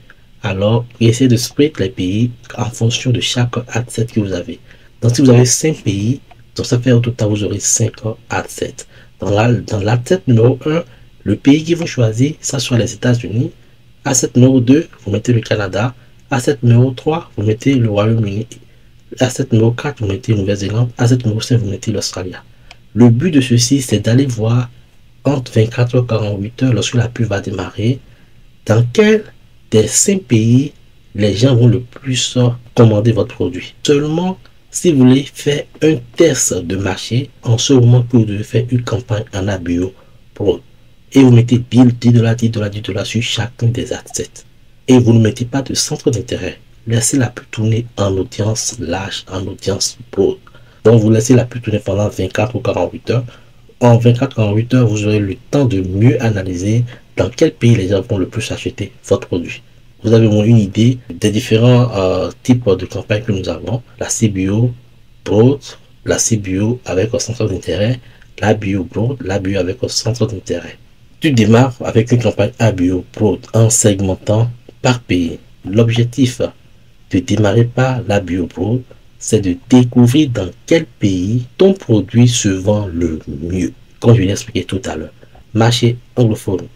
alors essayez de split les pays en fonction de chaque adset que vous avez. Donc si vous avez 5 pays, donc ça fait au total vous aurez 5 adsets. Dans l'adset numéro 1, le pays que vous choisissez, ça soit les États-Unis. Adset numéro 2, vous mettez le Canada. Adset numéro 3, vous mettez le Royaume-Uni. Asset numéro 4, vous mettez Nouvelle-Zélande. Asset numéro 5, vous mettez l'Australie. Le but de ceci, c'est d'aller voir entre 24 et 48 heures, lorsque la pluie va démarrer, dans quel des 5 pays les gens vont le plus commander votre produit. Seulement, si vous voulez faire un test de marché, en ce moment que vous devez faire une campagne en Nabio Pro, et vous mettez 10 $, 10 $, 10 $ sur chacun des assets, et vous ne mettez pas de centre d'intérêt, laissez la pluie tourner en audience large, en audience broad. Donc vous laissez la pluie tourner pendant 24 ou 48 heures. En 24-48 heures, vous aurez le temps de mieux analyser dans quel pays les gens vont le plus acheter votre produit. Vous avez une idée des différents types de campagnes que nous avons. La CBO broad, la CBO avec un centre d'intérêt, la bio broad, la bio avec un centre d'intérêt. Tu démarres avec une campagne ABO broad en segmentant par pays. L'objectif de démarrer par la bio broad, c'est de découvrir dans quel pays ton produit se vend le mieux. Comme je l'ai expliqué tout à l'heure. Marché anglophone,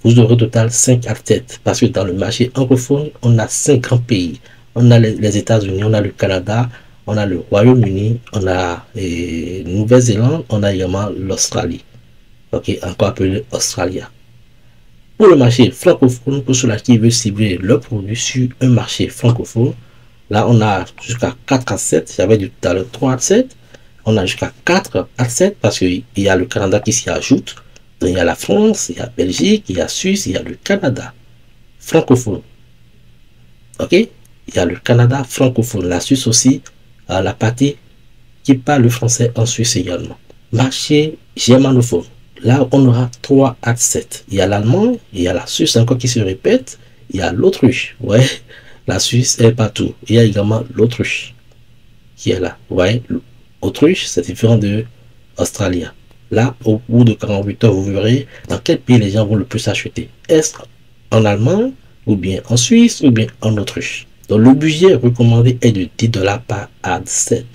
vous aurez au total 5 adsets parce que dans le marché anglophone, on a 5 grands pays. On a les États-Unis, on a le Canada, on a le Royaume-Uni, on a Nouvelle-Zélande, on a également l'Australie. Ok, encore appelé Australie. Pour le marché francophone, pour ceux qui veulent cibler leur produit sur un marché francophone, là on a jusqu'à 4 adsets. J'avais dit tout à l'heure 3 adsets. On a jusqu'à 4 adsets parce qu'il y a le Canada qui s'y ajoute. Donc il y a la France, il y a la Belgique, il y a la Suisse, il y a le Canada francophone. Ok, il y a le Canada francophone, la Suisse aussi, la partie qui parle le français en Suisse également. Marché germanophone, là on aura 3 adsets. Il y a l'allemand, il y a la Suisse encore qui se répète, il y a l'Autriche. Ouais, la Suisse est partout. Il y a également l'Autriche qui est là. Ouais, Autriche, c'est différent de Australie. Là, au bout de 48 heures, vous verrez dans quel pays les gens vont le plus acheter. Est-ce en Allemagne, ou bien en Suisse, ou bien en Autriche. Donc, le budget recommandé est de 10 $ par adset.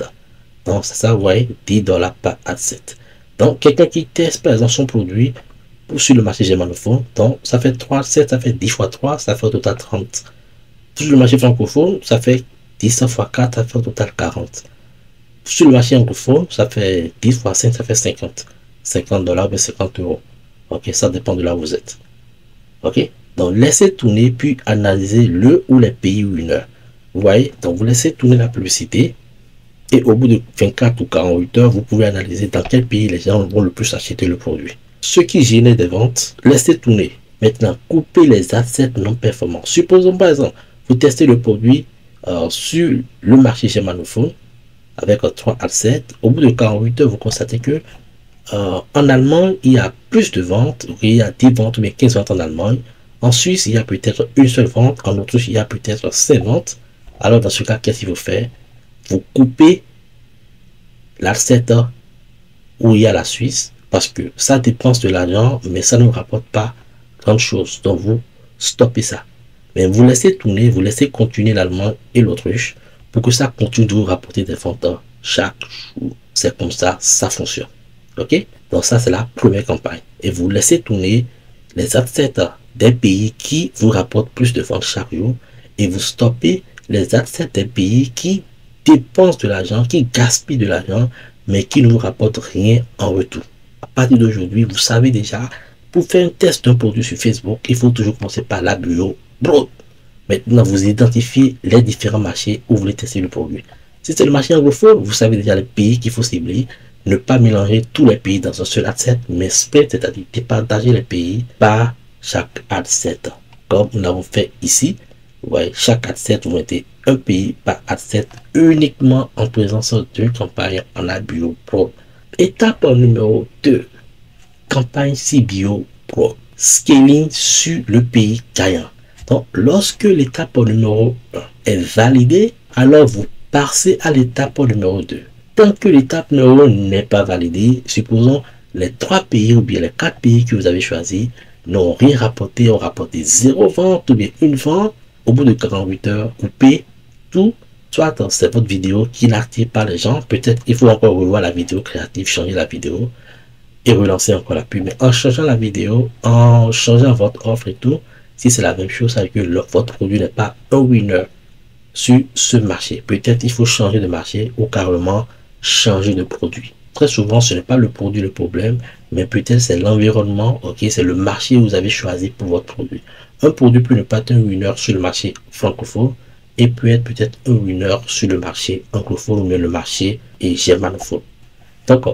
Donc, c'est ça, vous voyez, 10 $ par adset. Donc, quelqu'un qui teste, par exemple, son produit sur le marché germanophone, donc, ça fait 3 adsets, ça fait 10 fois 3, ça fait au total 30. Sur le marché francophone, ça fait 10 fois 4, ça fait au total 40. Sur le marché anglophone, ça fait 10 fois 5, ça fait 50. 50 $, mais 50 €. Ok, ça dépend de là où vous êtes. Ok, donc laissez tourner puis analysez le ou les pays winners. Vous voyez, donc vous laissez tourner la publicité et au bout de 24 ou 48 heures, vous pouvez analyser dans quel pays les gens vont le plus acheter le produit. Ce qui génère des ventes, laissez tourner. Maintenant, coupez les assets non performants. Supposons par exemple, vous testez le produit sur le marché germanophone avec 3 assets. Au bout de 48 heures, vous constatez que En Allemagne, il y a plus de ventes. Il y a 10 ventes ou bien 15 ventes en Allemagne. En Suisse, il y a peut-être une seule vente. En Autriche, il y a peut-être 5 ventes. Alors, dans ce cas, qu'est-ce qu'il faut faire? Vous coupez l'adset où il y a la Suisse, parce que ça dépense de l'argent, mais ça ne vous rapporte pas grande chose. Donc, vous stoppez ça. Mais vous laissez tourner, vous laissez continuer l'Allemagne et l'Autriche pour que ça continue de vous rapporter des ventes chaque jour. C'est comme ça, ça fonctionne. Ok? Donc, ça, c'est la première campagne. Et vous laissez tourner les adsets des pays qui vous rapportent plus de ventes chaque jour et vous stoppez les adsets des pays qui dépensent de l'argent, qui gaspillent de l'argent, mais qui ne vous rapportent rien en retour. À partir d'aujourd'hui, vous savez déjà, pour faire un test d'un produit sur Facebook, il faut toujours commencer par la bio. Bro. Maintenant, vous identifiez les différents marchés où vous voulez tester le produit. Si c'est le marché anglophone, vous savez déjà les pays qu'il faut cibler. Ne pas mélanger tous les pays dans un seul adset, mais spread, c'est-à-dire départager les pays par chaque adset. Comme nous l'avons fait ici. Ouais, chaque adset, vous mettez un pays par adset uniquement en présence d'une campagne en ABio Pro. Étape numéro 2. Campagne CBO Pro. Scaling sur le pays gagnant. Donc, lorsque l'étape numéro 1 est validée, alors vous passez à l'étape numéro 2. Tant que l'étape numéro 1 n'est pas validée, supposons les 3 pays ou bien les 4 pays que vous avez choisis n'ont rien rapporté, ont rapporté 0 vente ou bien une vente, au bout de 48 heures, coupez tout. Soit c'est votre vidéo qui n'attire pas les gens, peut-être il faut encore revoir la vidéo créative, changer la vidéo et relancer encore la pub. Mais en changeant la vidéo, en changeant votre offre et tout, si c'est la même chose, ça veut dire que votre produit n'est pas un winner sur ce marché. Peut-être il faut changer de marché ou carrément changer de produit. Très souvent, ce n'est pas le produit le problème, mais peut-être c'est l'environnement, ok, c'est le marché que vous avez choisi pour votre produit. Un produit peut ne pas être un winner sur le marché francophone et peut être peut-être un winner sur le marché anglophone ou même le marché germanophone. Donc,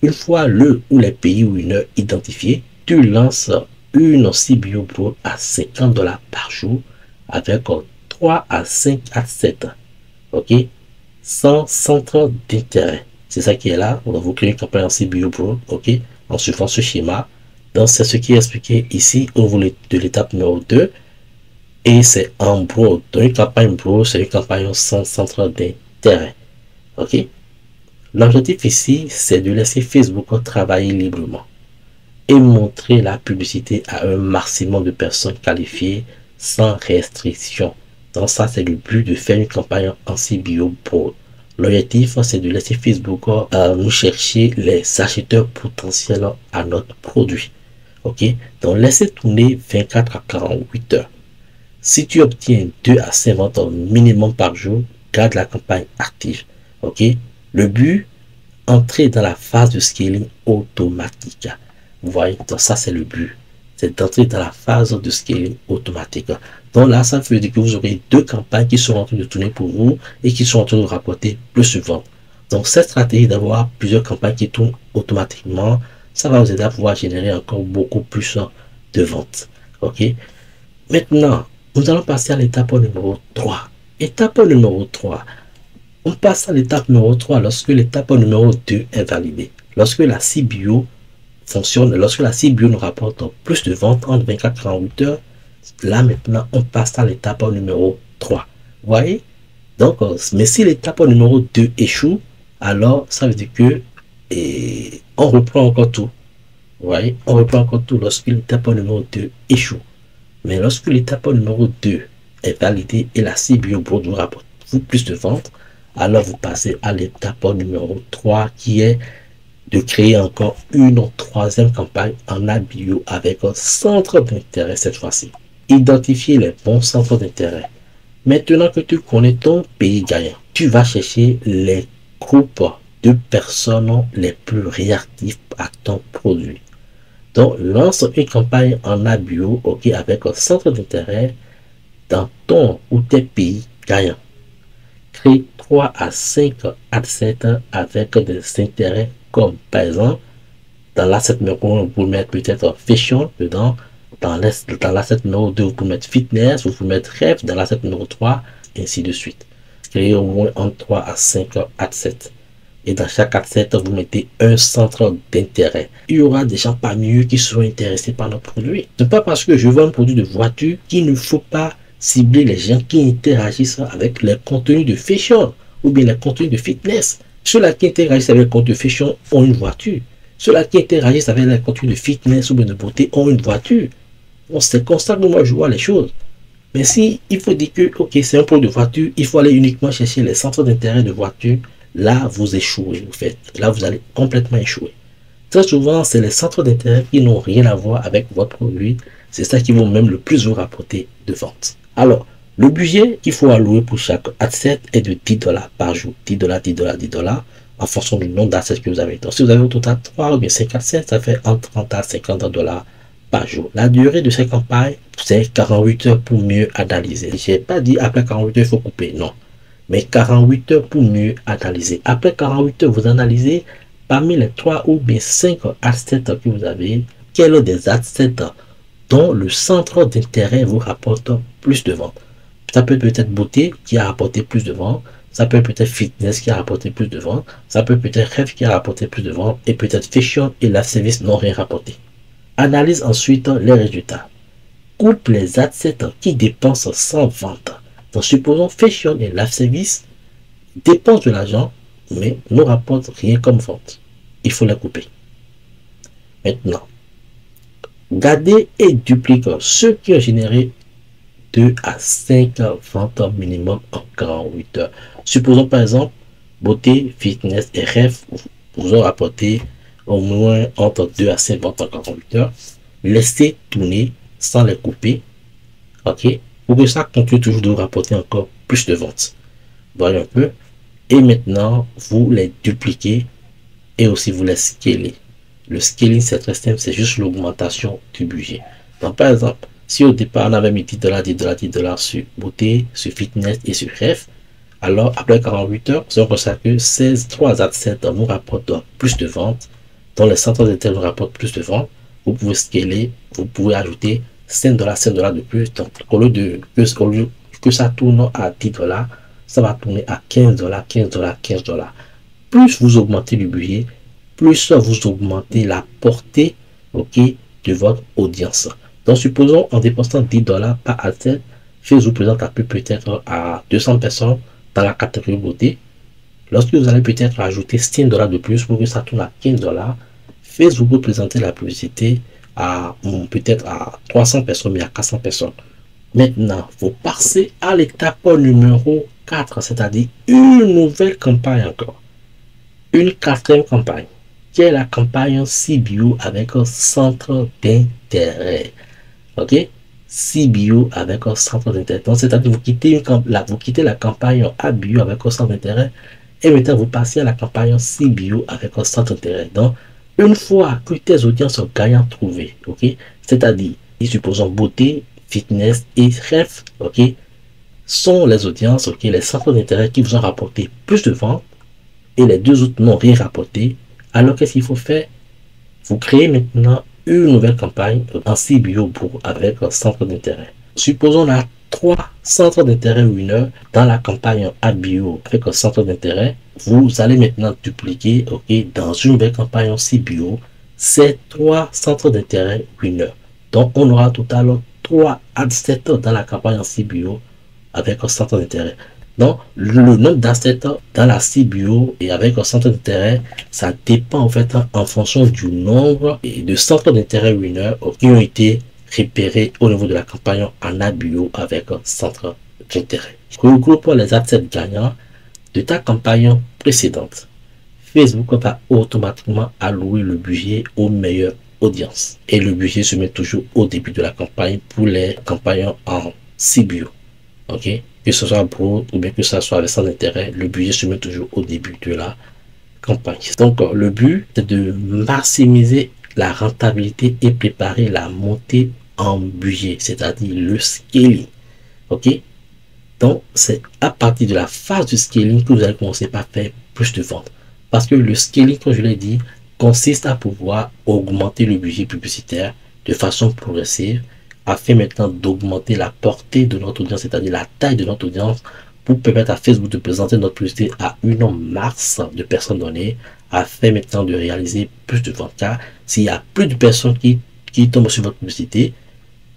une fois le ou les pays winners identifiés, tu lances une CBO Pro à $50 par jour avec 3 à 5 adsets, ok, sans centre d'intérêt. C'est ça qui est là. On va vous créer une campagne en CBO Pro, ok, en suivant ce schéma. Donc, c'est ce qui est expliqué ici au niveau de l'étape numéro 2. Et c'est en Pro. Donc, une campagne Pro, c'est une campagne sans centre d'intérêt. Ok. L'objectif ici, c'est de laisser Facebook travailler librement et montrer la publicité à un maximum de personnes qualifiées sans restriction. Donc, ça, c'est le but de faire une campagne en CBO Pro. L'objectif, c'est de laisser Facebook nous chercher les acheteurs potentiels à notre produit. Ok, donc laissez tourner 24 à 48 heures. Si tu obtiens 2 à 5 ventes minimum par jour, garde la campagne active. Ok, le but, entrer dans la phase de scaling automatique. Vous voyez, donc ça c'est le but, c'est d'entrer dans la phase de scaling automatique. Donc là, ça veut dire que vous aurez 2 campagnes qui sont en train de tourner pour vous et qui sont en train de rapporter plus de ventes. Donc cette stratégie d'avoir plusieurs campagnes qui tournent automatiquement, ça va vous aider à pouvoir générer encore beaucoup plus de ventes. Ok. Maintenant, nous allons passer à l'étape numéro 3. Étape numéro 3. On passe à l'étape numéro 3 lorsque l'étape numéro 2 est validée. Lorsque la CBO fonctionne, lorsque la CBO nous rapporte plus de ventes entre 24 et 48 heures, là maintenant, on passe à l'étape numéro 3. Vous voyez? Donc, mais si l'étape numéro 2 échoue, alors ça veut dire que on reprend encore tout. Vous voyez, on reprend encore tout lorsque l'étape numéro 2 échoue. Mais lorsque l'étape numéro 2 est validée et la CBO Pro vous rapporte plus de ventes, alors vous passez à l'étape numéro 3 qui est de créer encore une troisième campagne en ABO avec un centre d'intérêt cette fois-ci. Identifier les bons centres d'intérêt. Maintenant que tu connais ton pays gagnant, tu vas chercher les groupes de personnes les plus réactifs à ton produit. Donc, lance une campagne en ABO, ok, avec un centre d'intérêt dans ton ou tes pays gagnants. Crée 3 à 5 adsets avec des intérêts comme, par exemple, dans l'asset numéro 1, vous pouvez mettre peut-être fashion dedans. Dans l'asset numéro 2, vous pouvez mettre fitness, vous pouvez mettre rêve. Dans l'asset numéro 3, ainsi de suite. Créez au moins entre 3 à 5 adsets. Et dans chaque adset, vous mettez un centre d'intérêt. Il y aura des gens parmi eux qui seront intéressés par notre produit. Ce n'est pas parce que je vends un produit de voiture qu'il ne faut pas cibler les gens qui interagissent avec les contenus de fashion ou bien les contenus de fitness. Ceux-là qui interagissent avec les contenus de fashion ont une voiture. Ceux-là qui interagissent avec les contenus de fitness ou bien de beauté ont une voiture. Bon, c'est comme ça que moi je vois les choses. Mais si il faut dire que ok, c'est un produit de voiture, il faut aller uniquement chercher les centres d'intérêt de voiture, là vous échouez, là vous allez complètement échouer. Très souvent, c'est les centres d'intérêt qui n'ont rien à voir avec votre produit. C'est ça qui vont même le plus vous rapporter de vente. Alors, le budget qu'il faut allouer pour chaque adset est de $10 par jour. $10, $10, $10 en fonction du nombre d'adsets que vous avez. Donc, si vous avez au total 3 ou bien 5 adsets, ça fait entre 30 à $50 par jour. La durée de ces campagnes, c'est 48 heures pour mieux analyser. Je n'ai pas dit après 48 heures, il faut couper. Non. Mais 48 heures pour mieux analyser. Après 48 heures, vous analysez parmi les 3 ou bien 5 assets que vous avez, quels des assets dont le centre d'intérêt vous rapporte plus de ventes. Ça peut peut-être beauté qui a rapporté plus de ventes. Ça peut peut-être fitness qui a rapporté plus de ventes. Ça peut peut-être rêve qui a rapporté plus de ventes. Et peut-être fashion et la service n'ont rien rapporté. Analyse ensuite les résultats. Coupe les assets qui dépensent sans vente. Donc, supposons fashion et la service dépensent de l'argent, mais ne rapportent rien comme vente. Il faut les couper. Maintenant, gardez et dupliquez ceux qui ont généré 2 à 5 ventes minimum en 48 heures. Supposons par exemple, beauté, fitness et rêve vous ont rapporté au moins entre 2 à 5 ventes en 48 heures. Laissez tourner sans les couper. Ok? Pour que ça continue toujours de vous rapporter encore plus de ventes. Voyez un peu. Et maintenant, vous les dupliquez et aussi vous les scalez. Le scaling, c'est très simple, c'est juste l'augmentation du budget. Donc, par exemple, si au départ, on avait mis $10, $10, $10 sur beauté, sur fitness et sur rêve, alors après 48 heures, on constate que 3 assets vous rapportent plus de ventes, dont les centres d'intérêt vous rapportent plus de ventes. Vous pouvez scaler, vous pouvez ajouter $5, $5 de plus. Donc, au lieu que ça tourne à $10, ça va tourner à $15, $15, $15. Plus vous augmentez le budget, plus vous augmentez la portée, ok, de votre audience. Donc, supposons en dépensant $10 par adset, Facebook présente à peut-être à 200 personnes dans la catégorie beauté. Lorsque vous allez peut-être ajouter $5 de plus pour que ça tourne à $15, Facebook peut présenter la publicité à peut-être à 300 personnes, mais à 400 personnes. Maintenant, vous passez à l'étape numéro 4, c'est-à-dire une nouvelle campagne encore. Une quatrième campagne, qui est la campagne CBO avec un centre d'intérêt. Ok? CBO avec un centre d'intérêt. Donc, c'est-à-dire vous quittez la campagne ABO avec un centre d'intérêt et maintenant vous passez à la campagne CBO avec un centre d'intérêt. Donc, une fois que tes audiences sont gagnantes trouvées, ok? C'est-à-dire, supposons beauté, fitness et rêve, ok? Sont les audiences, ok? Les centres d'intérêt qui vous ont rapporté plus de ventes et les deux autres n'ont rien rapporté. Alors, qu'est-ce qu'il faut faire? Vous créez maintenant une nouvelle campagne en CBO avec un centre d'intérêt. Supposons là 3 centres d'intérêt winners dans la campagne ABO avec un centre d'intérêt. Vous allez maintenant dupliquer, ok, dans une nouvelle campagne en CBO ces 3 centres d'intérêt winners. Donc, on aura au total 3 assets dans la campagne en CBO avec un centre d'intérêt. Donc, le nombre d'assets dans la CBO et avec un centre d'intérêt, ça dépend en fait en fonction du nombre de centres d'intérêt winners qui ont été repérés au niveau de la campagne en ABO avec un centre d'intérêt. Regroupe les assets gagnants de ta campagne précédente. Facebook va automatiquement allouer le budget aux meilleures audiences. Et le budget se met toujours au début de la campagne pour les campagnes en CBO. Ok? Que ce soit broad ou bien que ce soit avec son intérêt, le budget se met toujours au début de la campagne. Donc, le but, c'est de maximiser la rentabilité et préparer la montée en budget, c'est-à-dire le scaling. Ok? Donc, c'est à partir de la phase du scaling que vous allez commencer par faire plus de ventes. Parce que le scaling, comme je l'ai dit, consiste à pouvoir augmenter le budget publicitaire de façon progressive afin maintenant d'augmenter la portée de notre audience, c'est-à-dire la taille de notre audience pour permettre à Facebook de présenter notre publicité à une masse de personnes données, afin maintenant de réaliser plus de ventes. Car s'il y a plus de personnes qui tombent sur votre publicité,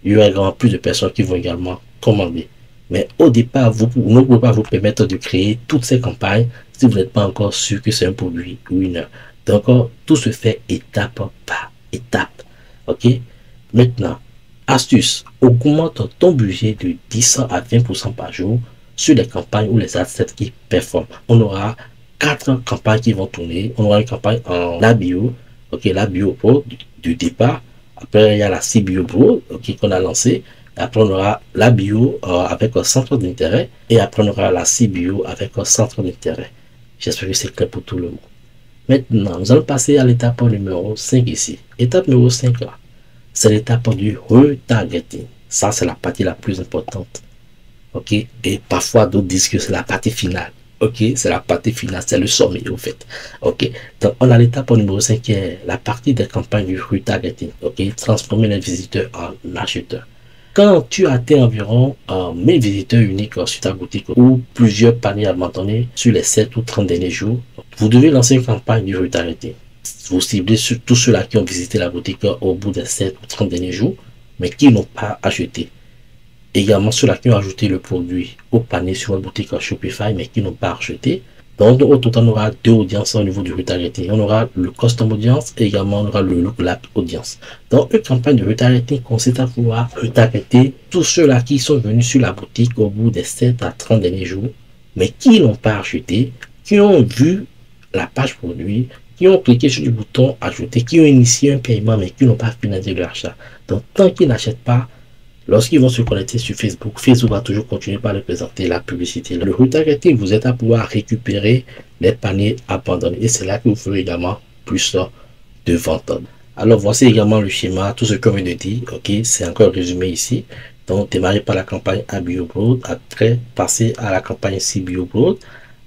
il y aura également plus de personnes qui vont également commander. Mais au départ, vous ne pouvez pas vous permettre de créer toutes ces campagnes si vous n'êtes pas encore sûr que c'est un produit winner. Donc, tout se fait étape par étape. Ok? Maintenant, astuce, augmente ton budget de 10 à 20% par jour sur les campagnes ou les assets qui performent. On aura 4 campagnes qui vont tourner. On aura une campagne en LabVIEW, ok, LabVIEW Pro du départ. Après, il y a la CBO Pro, ok, qu'on a lancé. Après, on aura la bio avec un centre d'intérêt. Et après, on aura la CBO avec un centre d'intérêt. J'espère que c'est clair pour tout le monde. Maintenant, nous allons passer à l'étape numéro 5 ici. Étape numéro 5, là, c'est l'étape du retargeting. Ça, c'est la partie la plus importante. Ok? Et parfois, d'autres disent que c'est la partie finale. Ok? C'est la partie finale, c'est le sommet, au fait. Ok? Donc, on a l'étape numéro 5 qui est la partie des campagnes du retargeting. Ok? Transformer les visiteurs en acheteurs. Quand tu atteins environ 1000 visiteurs uniques sur ta boutique ou plusieurs paniers abandonnés sur les 7 ou 30 derniers jours, vous devez lancer une campagne du retargeting. Vous ciblez sur tous ceux-là qui ont visité la boutique au bout des 7 ou 30 derniers jours, mais qui n'ont pas acheté. Également ceux-là qui ont ajouté le produit au panier sur votre boutique Shopify, mais qui n'ont pas acheté. Donc, au total, on aura 2 audiences au niveau du retargeting. On aura le custom audience et également on aura le look lab audience. Donc, une campagne de retargeting consiste à pouvoir retargeter tous ceux-là qui sont venus sur la boutique au bout des 7 à 30 derniers jours, mais qui n'ont pas acheté, qui ont vu la page produit, qui ont cliqué sur le bouton ajouter, qui ont initié un paiement, mais qui n'ont pas finalisé leur achat. Donc, tant qu'ils n'achètent pas, lorsqu'ils vont se connecter sur Facebook, Facebook va toujours continuer par leur présenter la publicité. Le retargeting vous aide à pouvoir récupérer les paniers abandonnés. Et c'est là que vous ferez également plus de ventes. Alors voici également le schéma, tout ce qu'on vient de dire. Ok, c'est encore résumé ici. Donc démarrer par la campagne ABO Broad, après passer à la campagne CBO Broad.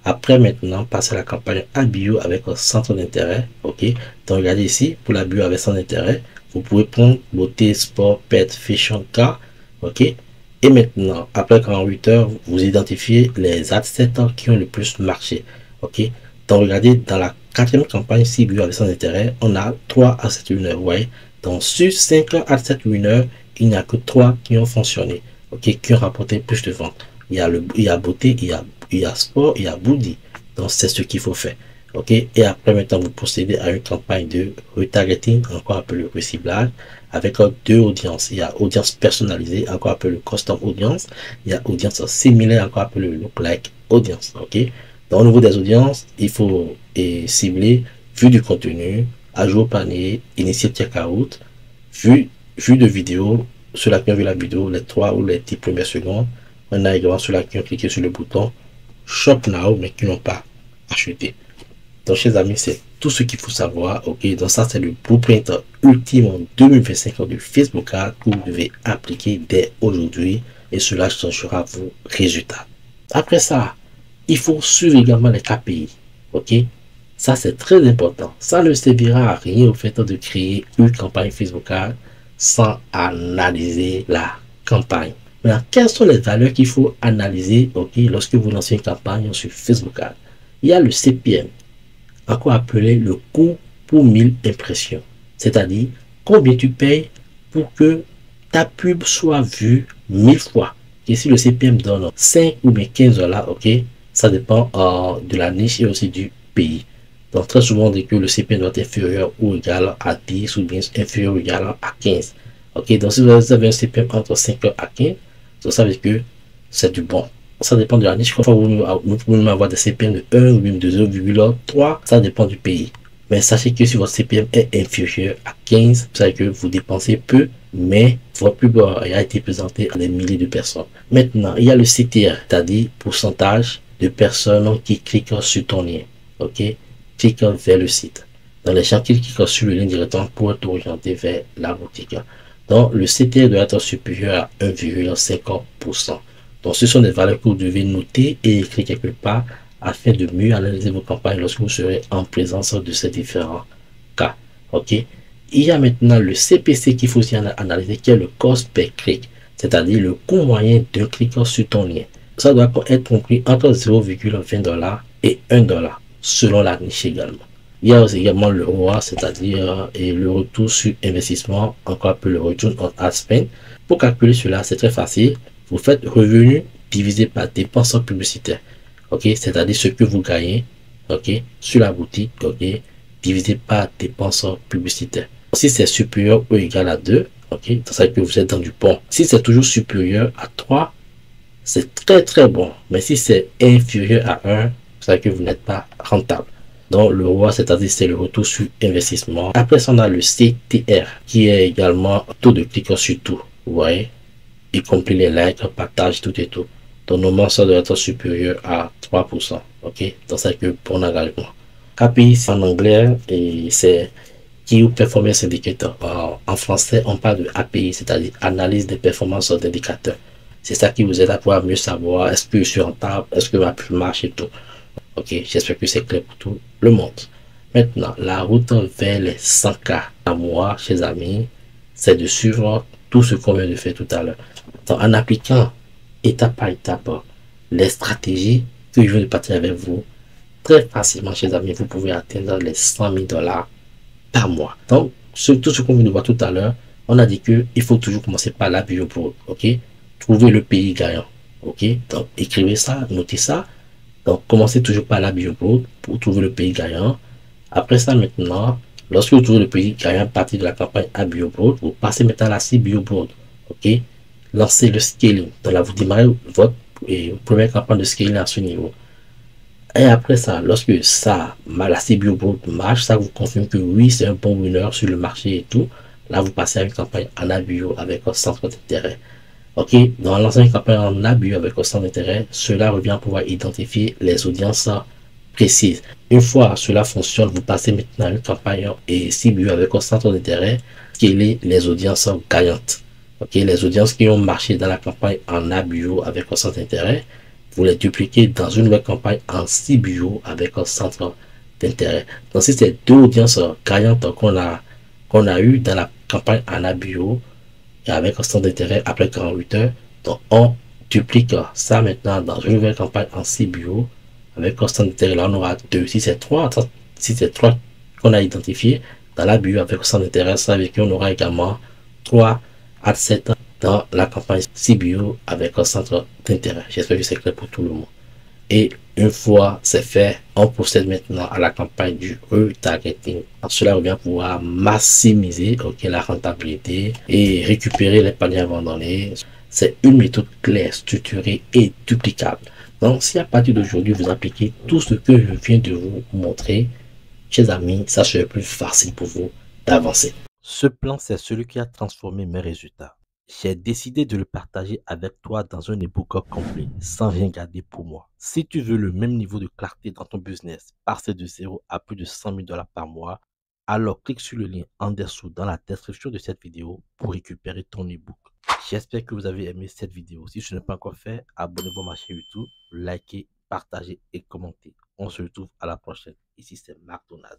Après maintenant passer à la campagne ABO avec un centre d'intérêt. Ok, donc regardez ici, pour la bio avec centre d'intérêt, vous pouvez prendre beauté, sport, pet, fashion, car. Ok, et maintenant après 48 heures vous identifiez les assets qui ont le plus marché. Ok, donc regardez dans la 4e campagne CBO avec son intérêt, on a 3 assets winners. Ouais, donc sur 5 assets winners, il n'y a que 3 qui ont fonctionné. Ok, qui ont rapporté plus de ventes. Il y a beauté, il y a sport, il y a body. Donc c'est ce qu'il faut faire. Ok, et après maintenant vous procédez à une campagne de retargeting, encore appelé reciblage, avec 2 audiences. Il y a audience personnalisée, encore appelé custom audience. Il y a audience similaire, encore appelé lookalike audience. Ok, donc au niveau des audiences, il faut cibler vue du contenu, ajout au panier, initier checkout, vue de vidéo, ceux-là qui ont vu la vidéo les 3 ou les 10 premières secondes. On a également ceux-là qui ont cliqué sur le bouton Shop Now, mais qui n'ont pas acheté. Donc, chers amis, c'est tout ce qu'il faut savoir. Ok, donc ça, c'est le blueprint ultime en 2025 du Facebook Ads que vous devez appliquer dès aujourd'hui et cela changera vos résultats. Après ça, il faut suivre également les KPI. Ok, ça, c'est très important. Ça ne servira à rien au fait de créer une campagne Facebook Ads sans analyser la campagne. Maintenant, quelles sont les valeurs qu'il faut analyser, ok, lorsque vous lancez une campagne sur Facebook Ads? Il y a le CPM, encore appelé le coût pour 1000 impressions. C'est-à-dire, combien tu payes pour que ta pub soit vue 1000 fois. Et si le CPM donne 5 ou bien 15 $, ok, ça dépend de la niche et aussi du pays. Donc, très souvent, on dit que le CPM doit être inférieur ou égal à 10 ou bien inférieur ou égal à 15. Ok, donc si vous avez un CPM entre 5 à 15, donc ça veut dire que c'est du bon. Ça dépend de la niche. Parfois, vous pouvez même avoir des CPM de 1 ou même de 0,3. Ça dépend du pays. Mais sachez que si votre CPM est inférieur à 15, vous savez que vous dépensez peu, mais votre pub a été présenté à des milliers de personnes. Maintenant, il y a le CTR, c'est-à-dire pourcentage de personnes qui cliquent sur ton lien. Ok, cliquent vers le site. Dans les gens qui cliquent sur le lien directement pour être orienté vers la boutique. Donc, le CTR doit être supérieur à 1,50%. Donc, ce sont des valeurs que vous devez noter et écrire quelque part afin de mieux analyser vos campagnes lorsque vous serez en présence de ces différents cas. Ok. Il y a maintenant le CPC qu'il faut aussi analyser, qui est le cost per click, c'est-à-dire le coût moyen d'un clic sur ton lien. ça doit être compris entre 0,20 $ et 1 $ selon la niche également. Il y a aussi également le ROA, c'est-à-dire le retour sur investissement, encore appelé le return on ad spend. Pour calculer cela, c'est très facile. Vous faites revenu divisé par dépenses publicitaires. Ok, c'est-à-dire ce que vous gagnez, ok, sur la boutique, ok, divisé par dépenses publicitaires. Si c'est supérieur ou égal à 2, ok, ça veut dire que vous êtes dans du bon. Si c'est toujours supérieur à 3, c'est très très bon. Mais si c'est inférieur à 1, ça veut dire que vous n'êtes pas rentable. Donc le ROI, c'est-à-dire c'est le retour sur investissement. Après ça, on a le CTR qui est également taux de clic sur tout. Vous voyez, y compris les likes, partage, tout et tout. Donc normalement, ça doit être supérieur à 3%. Ok, donc c'est que bon engagement. KPI, c'est en anglais et c'est Key Performance Indicator. En français, on parle de API, c'est-à-dire analyse des performances d'indicateurs. C'est ça qui vous aide à pouvoir mieux savoir est-ce que je suis rentable, est-ce que ma pub marche et tout. Ok, j'espère que c'est clair pour tout le monde. Maintenant, la route vers les 100K à moi, chers amis, c'est de suivre tout ce qu'on vient de faire tout à l'heure. En appliquant étape par étape les stratégies que je viens de partager avec vous, très facilement, chers amis, vous pouvez atteindre les 100 000 $ par mois. Donc, tout ce qu'on vient de voir tout à l'heure, on a dit qu'il faut toujours commencer par la bioboard, ok? Trouver le pays gagnant, ok? Donc, écrivez ça, notez ça. Donc, commencez toujours par la bioboard pour trouver le pays gagnant. Après ça, maintenant, lorsque vous trouvez le pays gagnant à partir de la campagne à bioboard, vous passez maintenant à la cible bioboard, ok? Lancez le scaling. Donc là, vous démarrez votre première campagne de scaling à ce niveau. Et après ça, lorsque ça, la cible marche, ça vous confirme que oui, c'est un bon winner sur le marché et tout. Là, vous passez à une campagne en abio avec un centre d'intérêt. Ok, dans l'ancienne campagne en abus avec un centre d'intérêt, cela revient à pouvoir identifier les audiences précises. Une fois cela fonctionne, vous passez maintenant à une campagne et cible avec un centre d'intérêt, qui est les audiences gagnantes. Ok, les audiences qui ont marché dans la campagne en ABIO avec un centre d'intérêt, vous les dupliquez dans une nouvelle campagne en CBO avec un centre d'intérêt. Donc, si c'est deux audiences gagnantes qu'on a eu dans la campagne en ABIO et avec un centre d'intérêt après 48 heures, donc on duplique ça maintenant dans une nouvelle campagne en CBO avec un centre d'intérêt. Là, on aura deux. Si c'est trois qu'on a identifié dans la bio avec un centre d'intérêt, ça veut dire qu'on aura également 3 à 7 dans la campagne CBO avec un centre d'intérêt. J'espère que c'est clair pour tout le monde. Et une fois c'est fait, on procède maintenant à la campagne du retargeting. Cela revient à pouvoir maximiser la rentabilité et récupérer les paniers abandonnés. C'est une méthode claire, structurée et duplicable. Donc, si à partir d'aujourd'hui, vous appliquez tout ce que je viens de vous montrer, chers amis, ça serait plus facile pour vous d'avancer. Ce plan, c'est celui qui a transformé mes résultats. J'ai décidé de le partager avec toi dans un ebook complet, sans rien garder pour moi. Si tu veux le même niveau de clarté dans ton business, passer de 0 à plus de 100 000 $ par mois, alors clique sur le lien en dessous dans la description de cette vidéo pour récupérer ton ebook. J'espère que vous avez aimé cette vidéo. Si ce n'est pas encore fait, abonnez-vous à ma chaîne YouTube, likez, partagez et commentez. On se retrouve à la prochaine. Ici c'est Marc Donald.